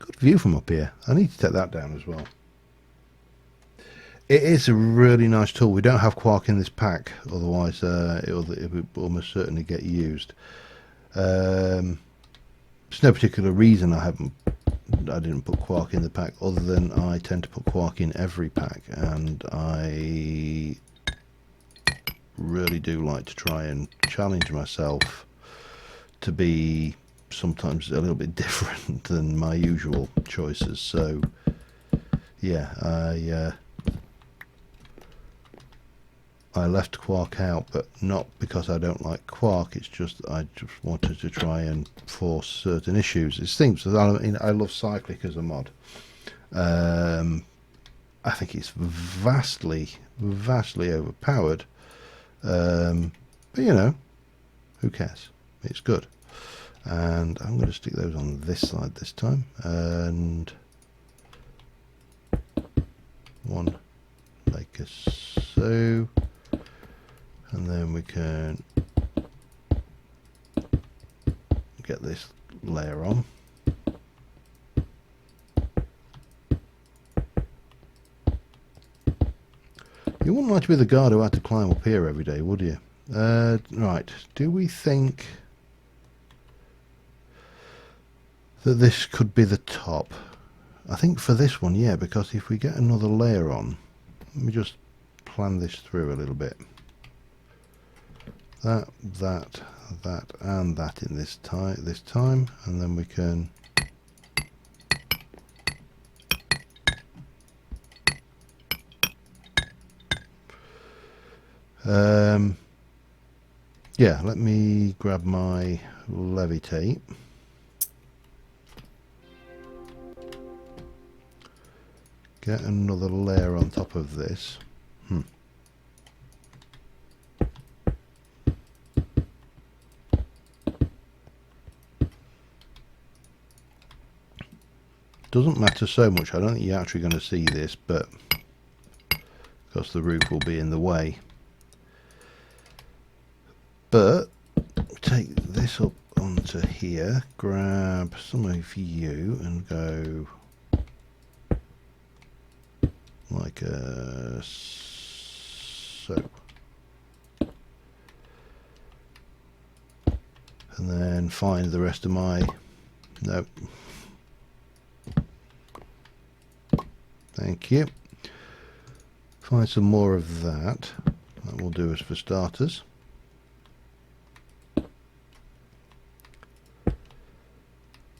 Good view from up here. I need to take that down as well. It is a really nice tool. We don't have quark in this pack, otherwise it will almost certainly get used. There's no particular reason I didn't put quark in the pack, other than I tend to put quark in every pack, and I really do like to try and challenge myself to be sometimes a little bit different than my usual choices. So yeah, I left quark out, but not because I don't like quark. It's just I just wanted to try and force certain issues. It seems, I mean, I love cyclic as a mod. I think it's vastly overpowered. But you know, who cares? It's good. And I'm going to stick those on this side this time. And one like so. And then we can get this layer on. You wouldn't like to be the guard who had to climb up here every day, would you? Right, do we think that this could be the top? I think for this one, yeah, because if we get another layer on, let me just plan this through a little bit. That, and that in this time, and then we can yeah, let me grab my levitate. Get another layer on top of this. Doesn't matter so much. I don't think you're actually going to see this, but because the roof will be in the way. But take this up onto here, grab some of you and go like so. And and then find the rest of my, nope, thank you, find some more of that. That will do us for starters.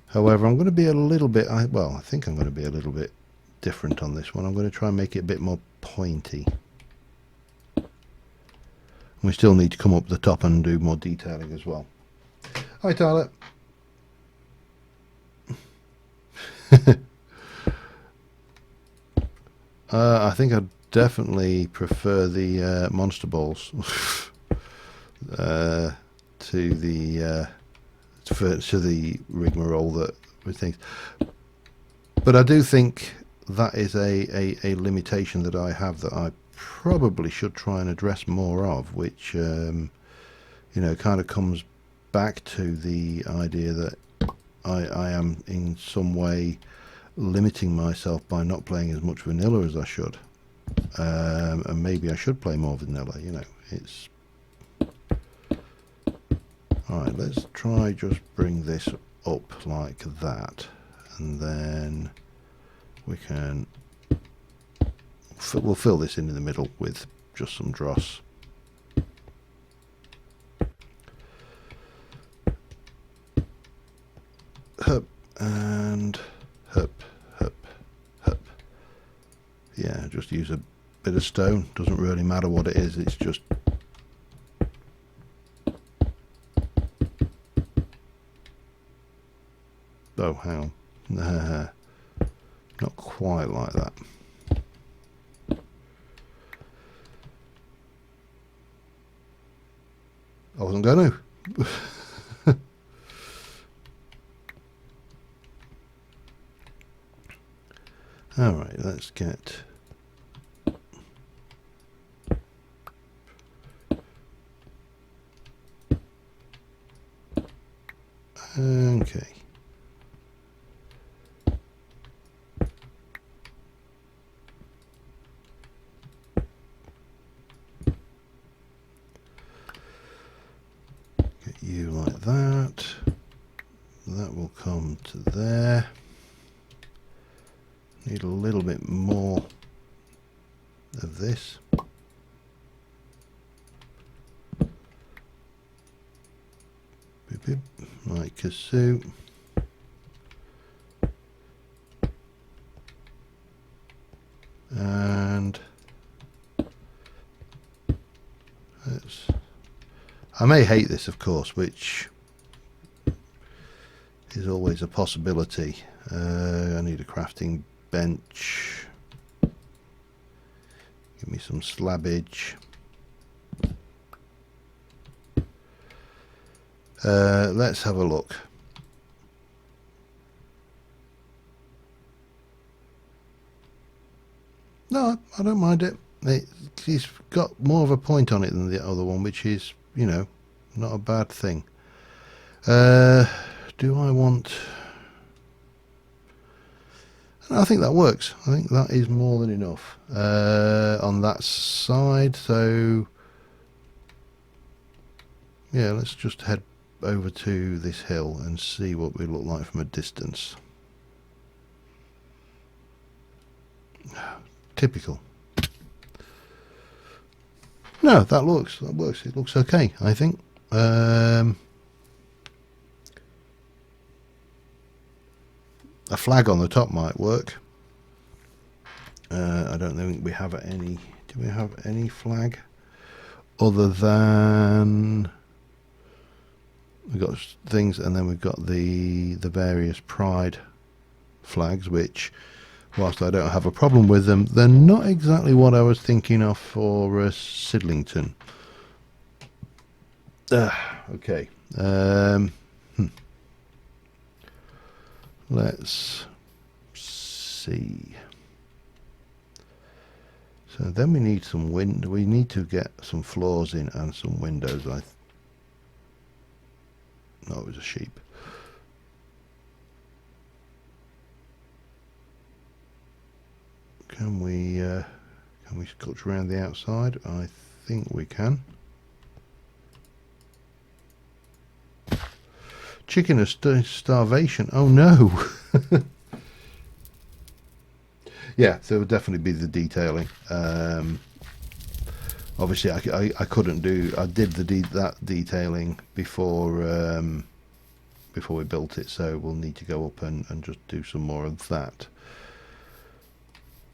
However, I'm going to be a little bit, well, I think I'm going to be a little bit different on this one. I'm going to try and make it a bit more pointy. We still need to come up the top and do more detailing as well. Hi, Tyler. I think I'd definitely prefer the monster balls to the rigmarole that with things. But I do think that is a limitation that I have that I probably should try and address more of, which you know, kind of comes back to the idea that I am in some way limiting myself by not playing as much vanilla as I should, and maybe I should play more vanilla. You know, it's all right. Let's try just bring this up like that, and then we can we'll fill this in the middle with just some dross. Hup and hup, hup, hup. Yeah, just use a bit of stone. Doesn't really matter what it is. It's just oh, hang on. Nah, not quite like that. I wasn't going to. All right, let's get okay. Get you like that. That will come to there. Need a little bit more of this. Boop, boop, like kazoo. And let's, I may hate this, of course, which is always a possibility. I need a crafting bench. Give me some slabbage. Let's have a look. No, I don't mind it. It's got more of a point on it than the other one, which is, you know, not a bad thing. Do I want... I think that works. I think that is more than enough on that side. So yeah, let's just head over to this hill and see what we look like from a distance. Typical. No, that works. It looks okay, I think. A flag on the top might work. I don't think we have any. Do we have any flag other than we've got things, and then we've got the various pride flags, which, whilst I don't have a problem with them, they're not exactly what I was thinking of for Sidlington. Okay. Let's see. So then we need some wind. We need to get some floors in and some windows. No, it was a sheep. Can we sculpt around the outside? I think we can. Chicken of starvation. Oh no. Yeah, there would definitely be the detailing. Obviously, I couldn't do. I did that detailing before before we built it, so we'll need to go up and just do some more of that.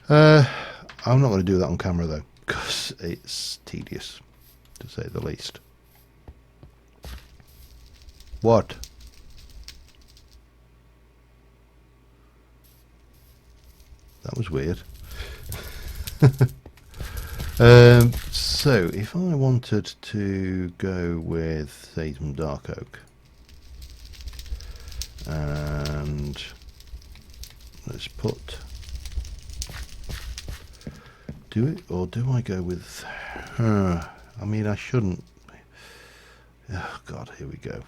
I'm not going to do that on camera though, because it's tedious, to say the least. What? That was weird. So if I wanted to go with, say, some dark oak, and let's put, do it, or do I go with, I mean, I shouldn't. Oh God, here we go.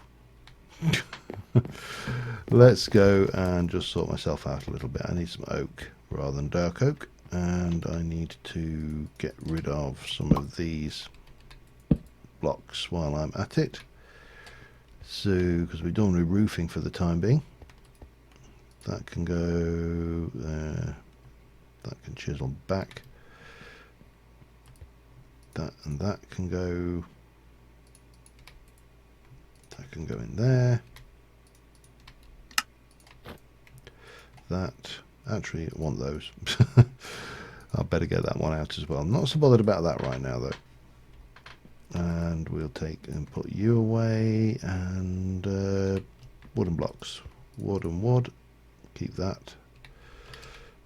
Let's go and just sort myself out a little bit. I need some oak rather than dark oak, and I need to get rid of some of these blocks while I'm at it. So, because we're done with roofing for the time being, that can go there, that can chisel back, that and that can go in there. That, actually I want those. I better get that one out as well. I'm not so bothered about that right now though. And we'll take and put you away, and wooden blocks, wood and wood, keep that.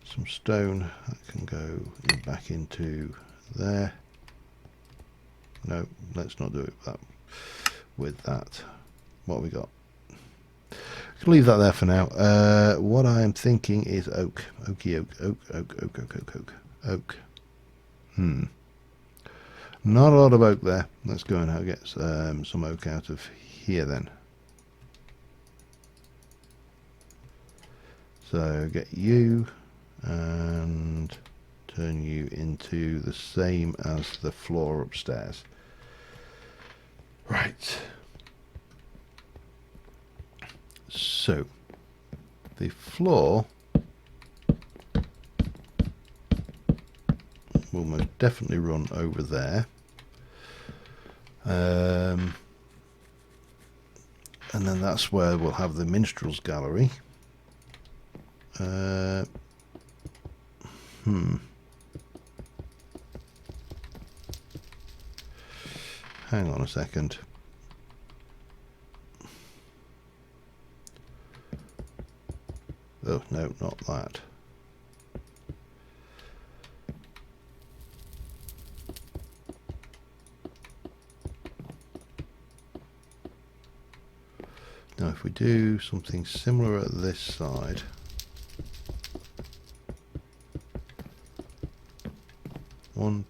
Some stone, that can go back into there. No, let's not do it with that. What have we got? Leave that there for now. What I am thinking is oak. Oaky oak. Not a lot of oak there. Let's go and get some oak out of here then. So get you and turn you into the same as the floor upstairs. Right. So the floor will most definitely run over there, and then that's where we'll have the minstrels gallery. Hang on a second. Oh no, not that. Now if we do something similar at this side, one,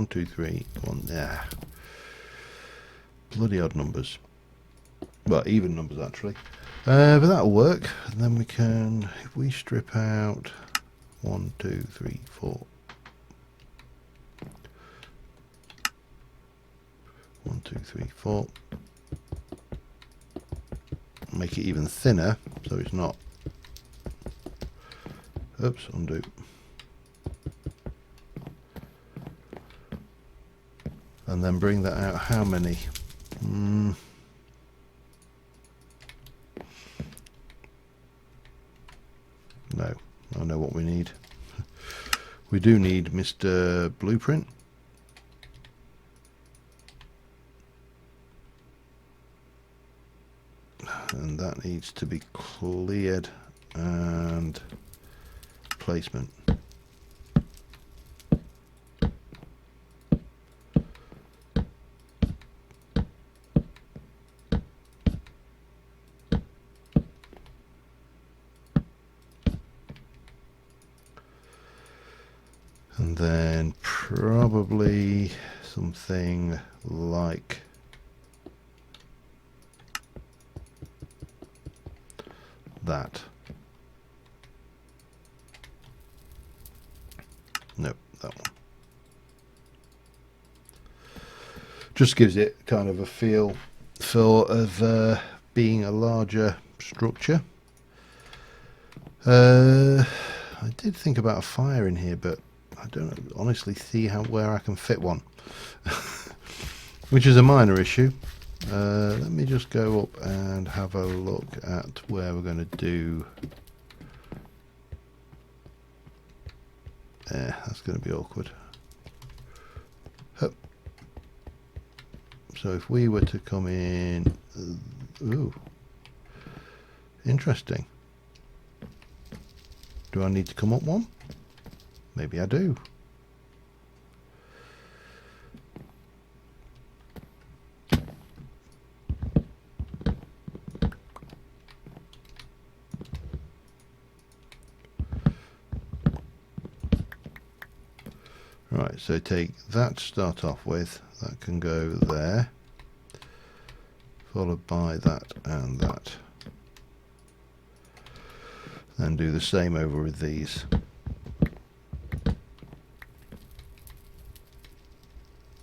two, three, one. Yeah, bloody odd numbers. Well, even numbers actually. But that'll work. And then we can, if we strip out 1, 2, 3, 4. 1, 2, 3, 4. Make it even thinner, so it's not. Oops, undo. And then bring that out. How many? No, I know what we need. We do need Mr. Blueprint. And that needs to be cleared and placement. And then probably something like that. Nope, that one. Just gives it kind of a feel of being a larger structure. I did think about a fire in here, but I don't honestly see where I can fit one, which is a minor issue. Let me just go up and have a look at where we're going to do. That's going to be awkward. Hup. So if we were to come in, ooh, interesting. Do I need to come up one? Maybe I do. Right, so take that to start off with. That can go there, followed by that and that. Then do the same over with these.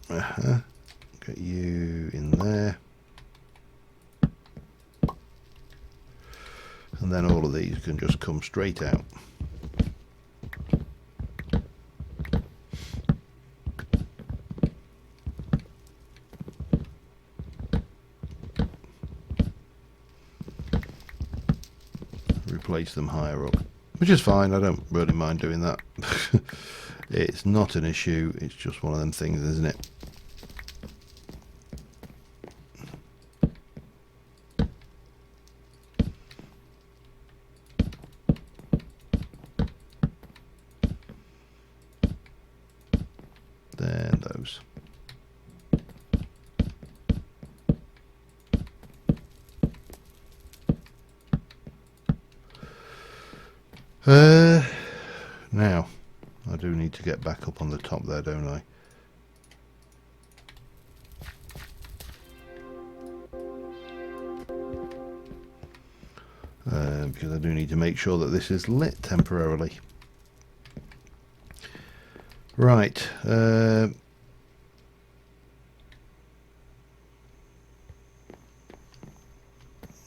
Get you in there. And then all of these can just come straight out. Replace them higher up, which is fine. I don't really mind doing that. It's not an issue. It's just one of them things, isn't it? Then those. Now, I do need to get back up on the top there, don't I? Because I do need to make sure that this is lit temporarily. Right.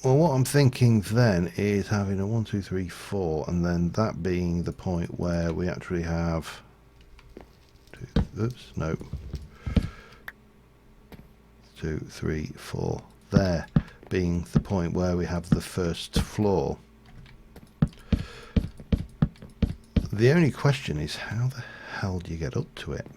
Well, what I'm thinking then is having a 1, 2, 3, 4, and then that being the point where we actually have two, oops, no, 2, 3, 4, there being the point where we have the first floor. The only question is, how the hell do you get up to it?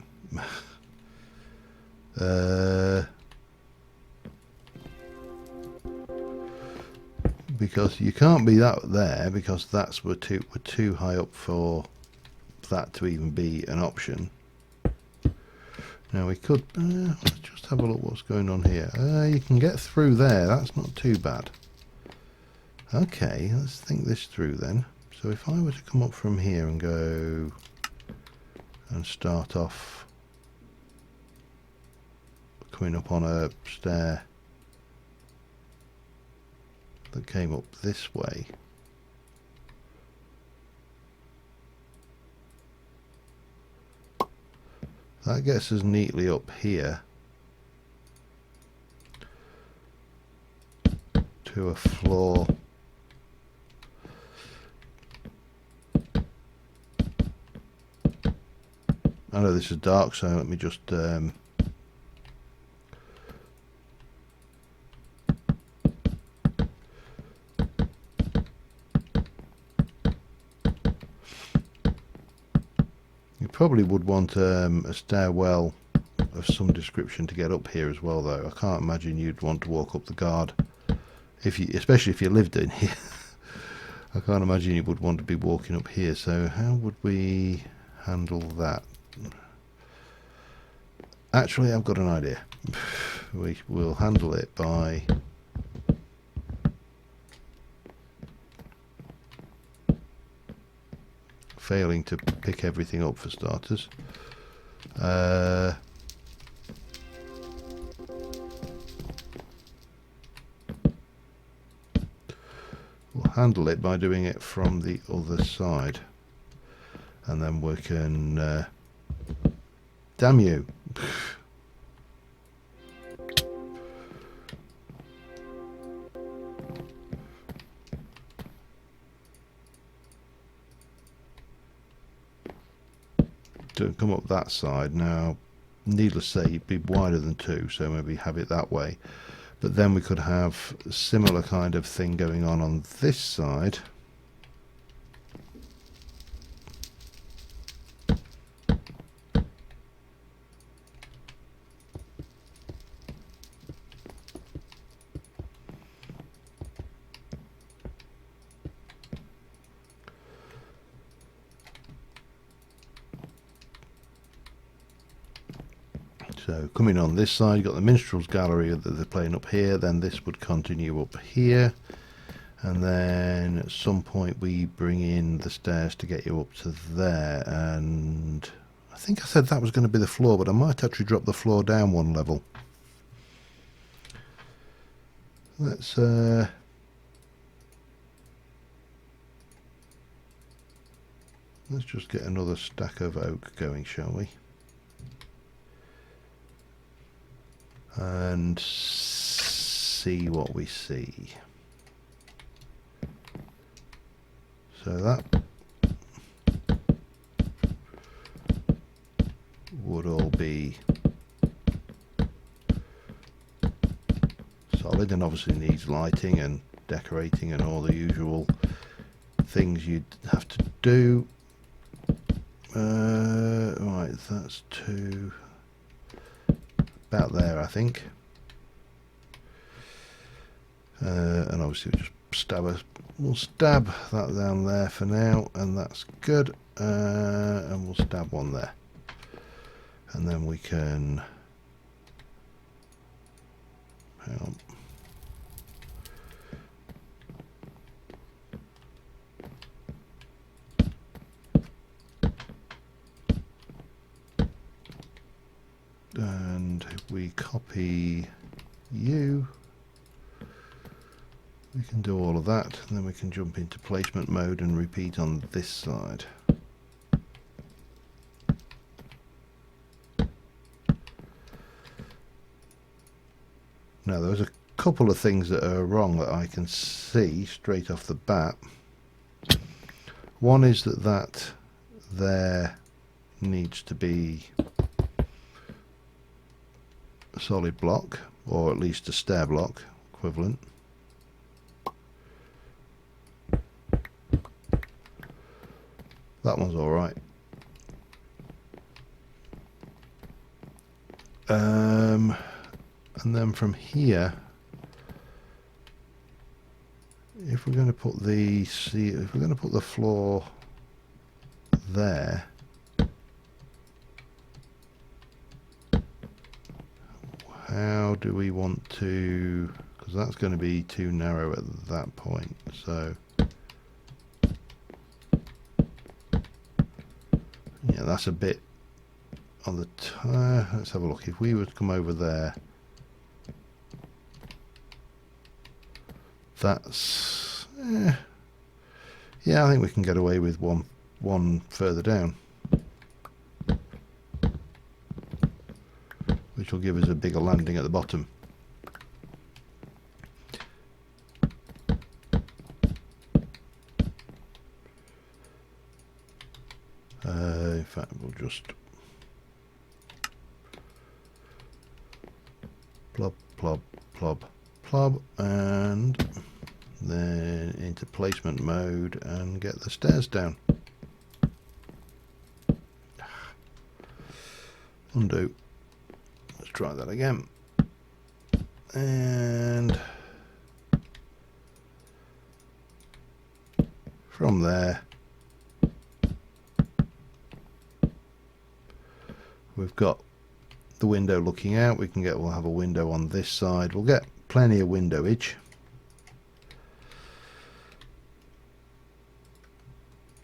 Because you can't be that there, because that's we're too high up for that to even be an option. Now we could let's just have a look what's going on here. You can get through there. That's not too bad. Okay, let's think this through then. So if I were to come up from here and go and start off coming up on a stair that came up this way, that gets us neatly up here to a floor. I know this is dark, so let me just you probably would want a stairwell of some description to get up here as well, though. I can't imagine you'd want to walk up the guard, especially if you lived in here. I can't imagine you would want to be walking up here. So how would we handle that? Actually, I've got an idea. We will handle it by failing to pick everything up for starters. We'll handle it by doing it from the other side, and then we can damn you. to come up that side. Now, needless to say, it'd be wider than 2, so maybe have it that way. But then we could have a similar kind of thing going on this side. So coming on this side, you've got the Minstrels Gallery that they're playing up here, then this would continue up here, and then at some point we bring in the stairs to get you up to there. And I think I said that was going to be the floor, but I might actually drop the floor down 1 level. Let's just get another stack of oak going, shall we? And see what we see. So that would all be solid, and obviously needs lighting and decorating and all the usual things you'd have to do. Right, that's 2. About there, I think. And obviously we'll stab that down there for now, and that's good. And we'll stab one there, and then we can hang on. And if we copy you, we can do all of that, and then we can jump into placement mode and repeat on this side. Now there's a couple of things that are wrong that I can see straight off the bat. One is that there needs to be a solid block, or at least a stair block equivalent. That one's all right. And then from here, if we're going to put if we're going to put the floor there, how do we want to, because that's going to be too narrow at that point. So yeah, that's a bit on the let's have a look. If we were to come over there, that's yeah, I think we can get away with one further down, which will give us a bigger landing at the bottom. In fact, we'll just plop, plop, plop, plop, and then into placement mode and get the stairs down. Undo. Let's try that again. And from there, we've got the window looking out. We'll have a window on this side. We'll get plenty of windowage.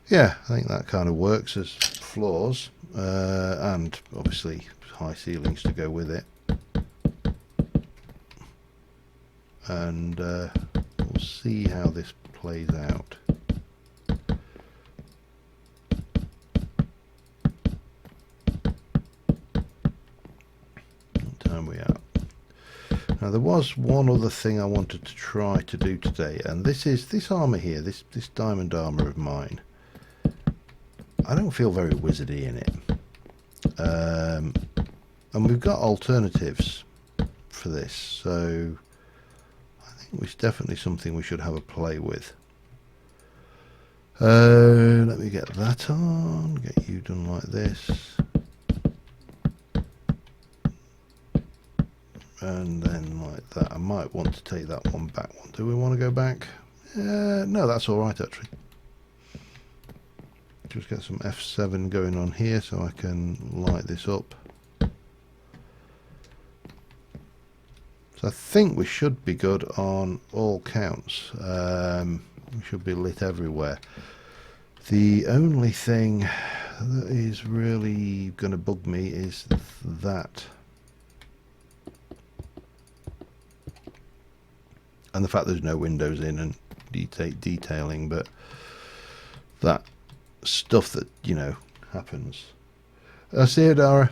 Yeah, I think that kind of works as floors, and obviously high ceilings to go with it. And we'll see how this plays out. What time are we at? Now there was one other thing I wanted to try to do today, and this is this armor here, this diamond armor of mine. I don't feel very wizardy in it. And we've got alternatives for this, so I think it's definitely something we should have a play with. Let me get that on, get you done like this, and then like that. I might want to take that one back. Do we want to go back? No, that's alright actually. Just get some F7 going on here so I can light this up. So I think we should be good on all counts. We should be lit everywhere. The only thing that is really going to bug me is that. And the fact there's no windows in and detailing, but that stuff that, you know, happens. I see it, Dara.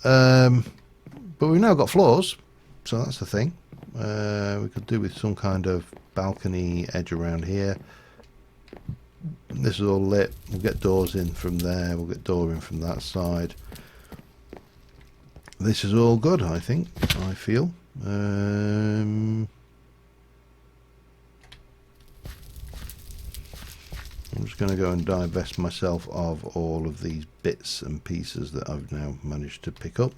But we've now got floors, so that's the thing. We could do with some kind of balcony edge around here. This is all lit. We'll get doors in from there. We'll get door in from that side. This is all good, I think. I feel. I'm just going to go and divest myself of all of these bits and pieces that I've now managed to pick up.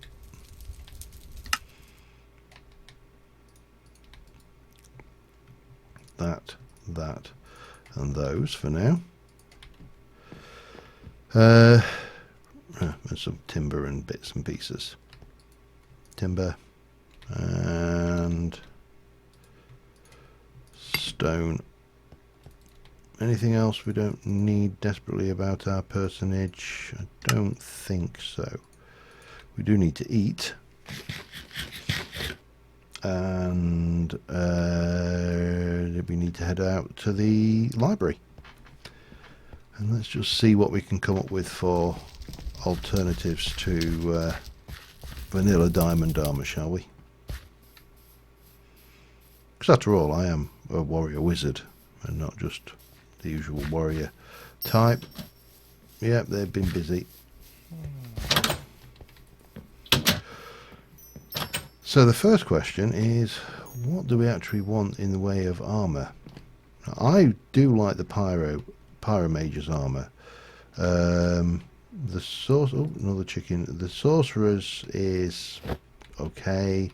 That, and those for now. And some timber and bits and pieces. Timber and stone. Anything else we don't need desperately about our personage? I don't think so. We do need to eat. And we need to head out to the library. And let's just see what we can come up with for alternatives to vanilla diamond armor, shall we? Because after all, I am a warrior wizard and not just the usual warrior type. Yep, they've been busy. So the first question is, what do we actually want in the way of armor? Now, I do like the Pyromage's armor. The another chicken. The sorcerer's is okay.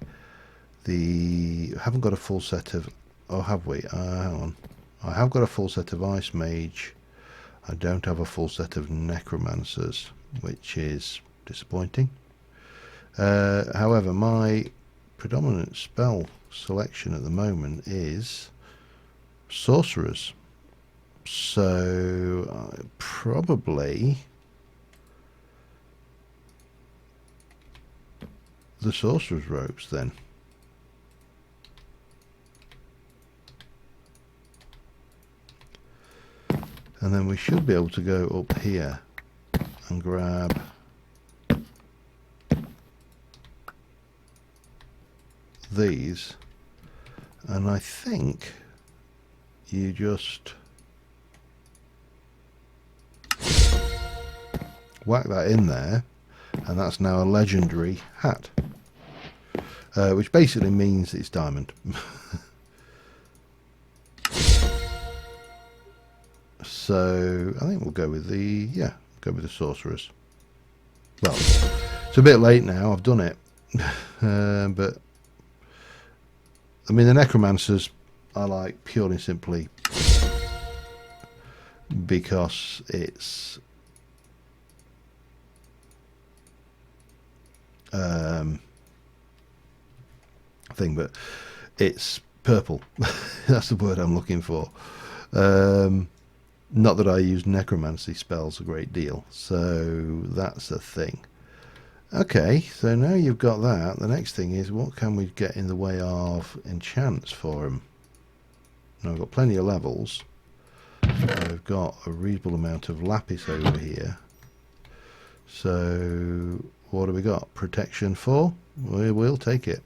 I haven't got a full set of. Oh, have we? Hang on. I have got a full set of Ice Mage. I don't have a full set of Necromancers, which is disappointing. However, my predominant spell selection at the moment is sorcerers, so probably the sorcerer's robes then. And then we should be able to go up here and grab these, and I think you just whack that in there, and that's now a legendary hat, which basically means it's diamond. So I think we'll go with the sorcerers. Well, it's a bit late now, I've done it. But I mean, the necromancers I like purely and simply because it's thing, but it's purple. That's the word I'm looking for. Not that I use necromancy spells a great deal, so that's a thing. Okay, so now you've got that, the next thing is, what can we get in the way of enchants for him? Now I've got plenty of levels. I've got a reasonable amount of lapis over here. So what have we got? Protection 4? We'll take it.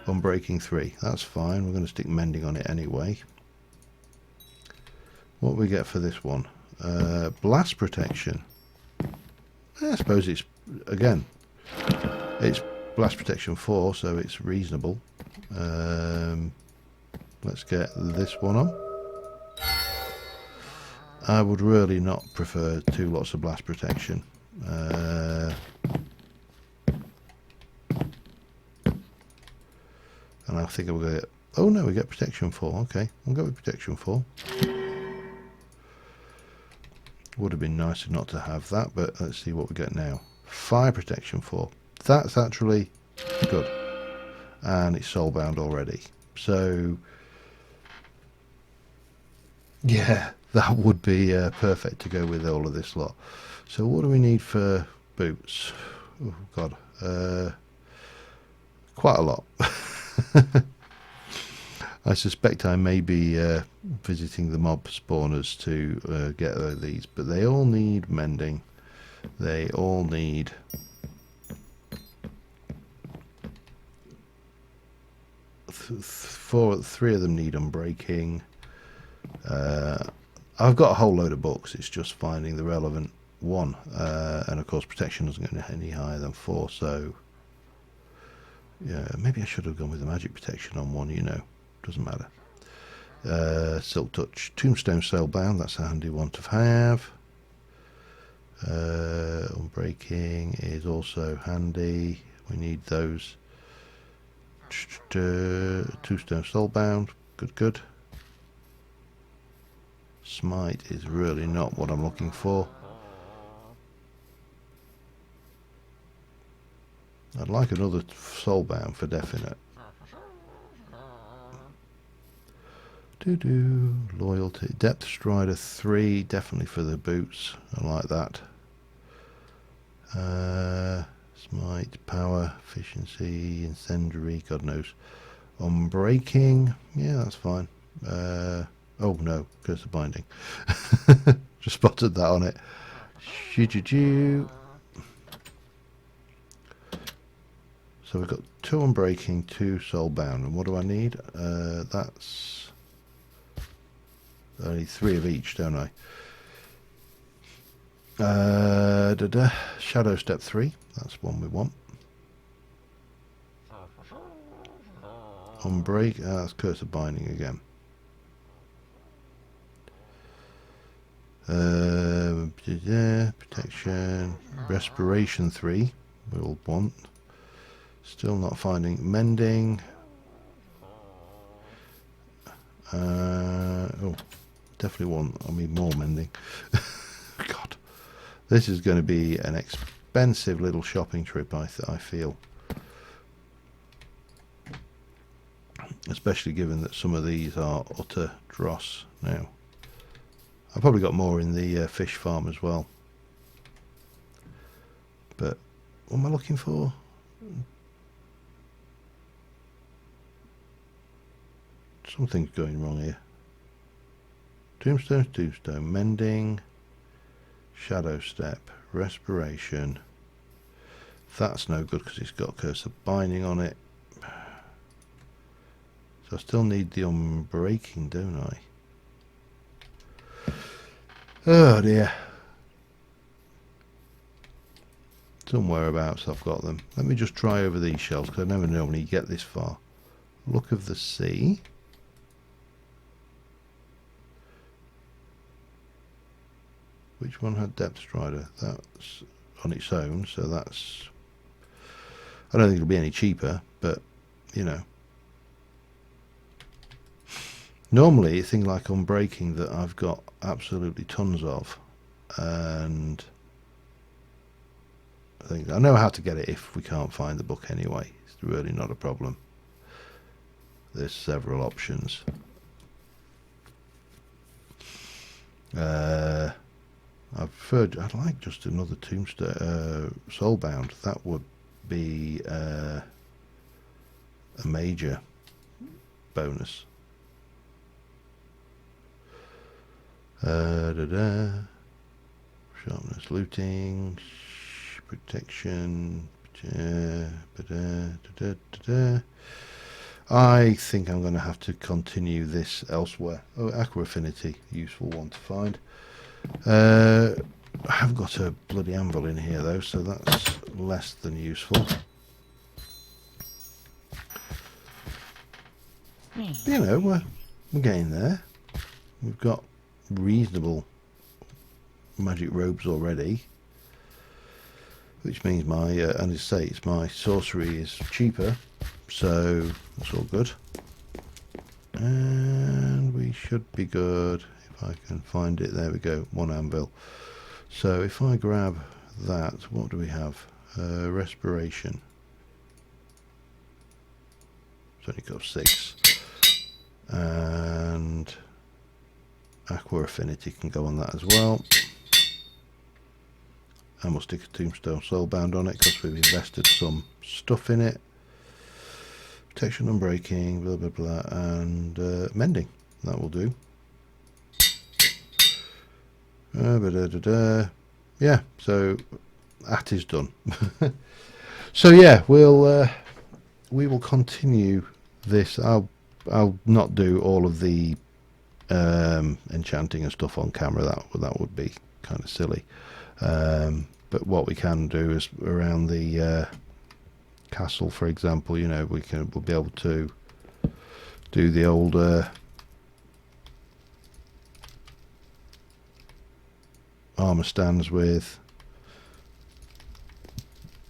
Unbreaking 3, that's fine. We're going to stick mending on it anyway. What we get for this one? Blast protection. I suppose it's, again, it's blast protection 4, so it's reasonable. Let's get this one on. I would really not prefer 2 lots of blast protection. And I think we'll get... Oh no, we get protection 4. Okay, we'll go with protection 4. Would have been nicer not to have that, but let's see what we get now. Fire protection 4. That's actually good. And it's soulbound already. So, yeah, that would be perfect to go with all of this lot. So what do we need for boots? Oh, God. Quite a lot. I suspect I may be visiting the mob spawners to get these, but they all need mending. They all need... Three of them need unbreaking. I've got a whole load of books. It's just finding the relevant one, and of course protection doesn't get any higher than 4. So yeah, maybe I should have gone with the magic protection on one. You know, doesn't matter. Silk touch, tombstone soulbound. That's a handy one to have. Unbreaking is also handy. We need those. Tombstone soulbound, good. Smite is really not what I'm looking for. I'd like another soulbound for definite. Loyalty, depth strider 3, definitely for the boots. I like that. Smite, power, efficiency, incendiary, God knows. Unbreaking, yeah, that's fine. Oh no, curse of binding. Just spotted that on it. Shoo. So we've got 2 unbreaking, 2 soulbound, and what do I need? That's only 3 of each, don't I? Shadow step 3, that's one we want. Unbreak, that's curse of binding again. Protection, respiration 3 we'll want. Still not finding mending. Oh, definitely want, I mean, more mending. God, this is going to be an expensive little shopping trip, I feel. Especially given that some of these are utter dross now. I've probably got more in the fish farm as well. But what am I looking for? Something's going wrong here. Tombstone, mending, shadow step, respiration. That's no good because it's got curse of binding on it. So I still need the unbreaking, don't I? Oh dear. Somewhere abouts I've got them. Let me just try over these shelves because I never normally get this far. Look of the Sea. Which one had Depth Strider? That's on its own, so that's... I don't think it'll be any cheaper, but, you know. Normally, a thing like Unbreaking that I've got absolutely tons of, and I know how to get it if we can't find the book anyway. It's really not a problem. There's several options. I'd like just another Tombstone Soulbound. That would be a major bonus. Sharpness, looting, protection. I think I'm going to have to continue this elsewhere. Oh, Aqua Affinity, useful one to find. I have got a bloody anvil in here though, so that's less than useful. You know, we're getting there. We've got reasonable magic robes already, which means my, and as I say, it's my sorcery is cheaper, so that's all good. And we should be good if I can find it. There we go, one anvil. So if I grab that, what do we have? Respiration. It's only got 6. And Aqua Affinity can go on that as well. And we'll stick a Tombstone Soulbound on it because we've invested some stuff in it. Protection, Unbreaking, blah blah blah, and Mending. That will do. Yeah, so that is done. So yeah, we will continue this. I'll not do all of the enchanting and stuff on camera. That would be kind of silly. But what we can do is around the castle, for example, you know, we'll be able to do the old armor stands with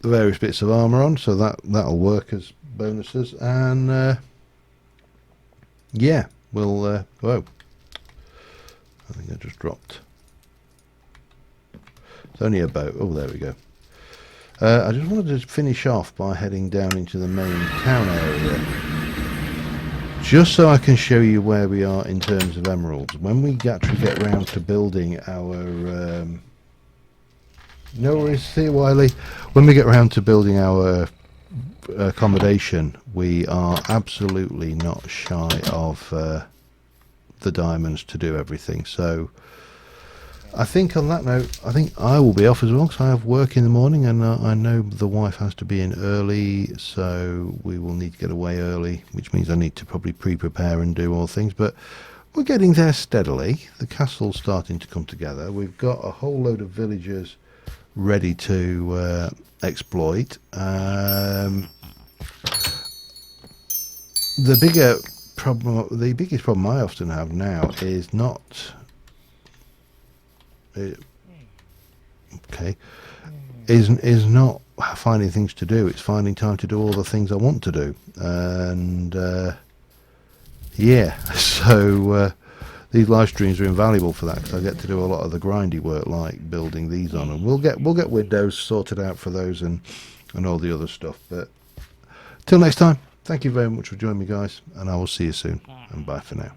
the various bits of armor on, so that'll work as bonuses. And yeah, we'll whoa, I think I just dropped. It's only about, oh, there we go. I just wanted to finish off by heading down into the main town area, just so I can show you where we are in terms of emeralds. When we actually get round to building our no worries, see you, Wiley. When we get round to building our accommodation, we are absolutely not shy of the diamonds to do everything. So I think on that note, I think I will be off as well, because I have work in the morning, and I know the wife has to be in early, so we will need to get away early, which means I need to probably pre-prepare and do all things. But we're getting there steadily. The castle's starting to come together. We've got a whole load of villagers ready to exploit. The biggest problem I often have now is not is not finding things to do. It's finding time to do all the things I want to do. And yeah, so these live streams are invaluable for that, because I get to do a lot of the grindy work, like building these on, and we'll get windows sorted out for those and all the other stuff. But till next time, thank you very much for joining me, guys, and I will see you soon, and bye for now.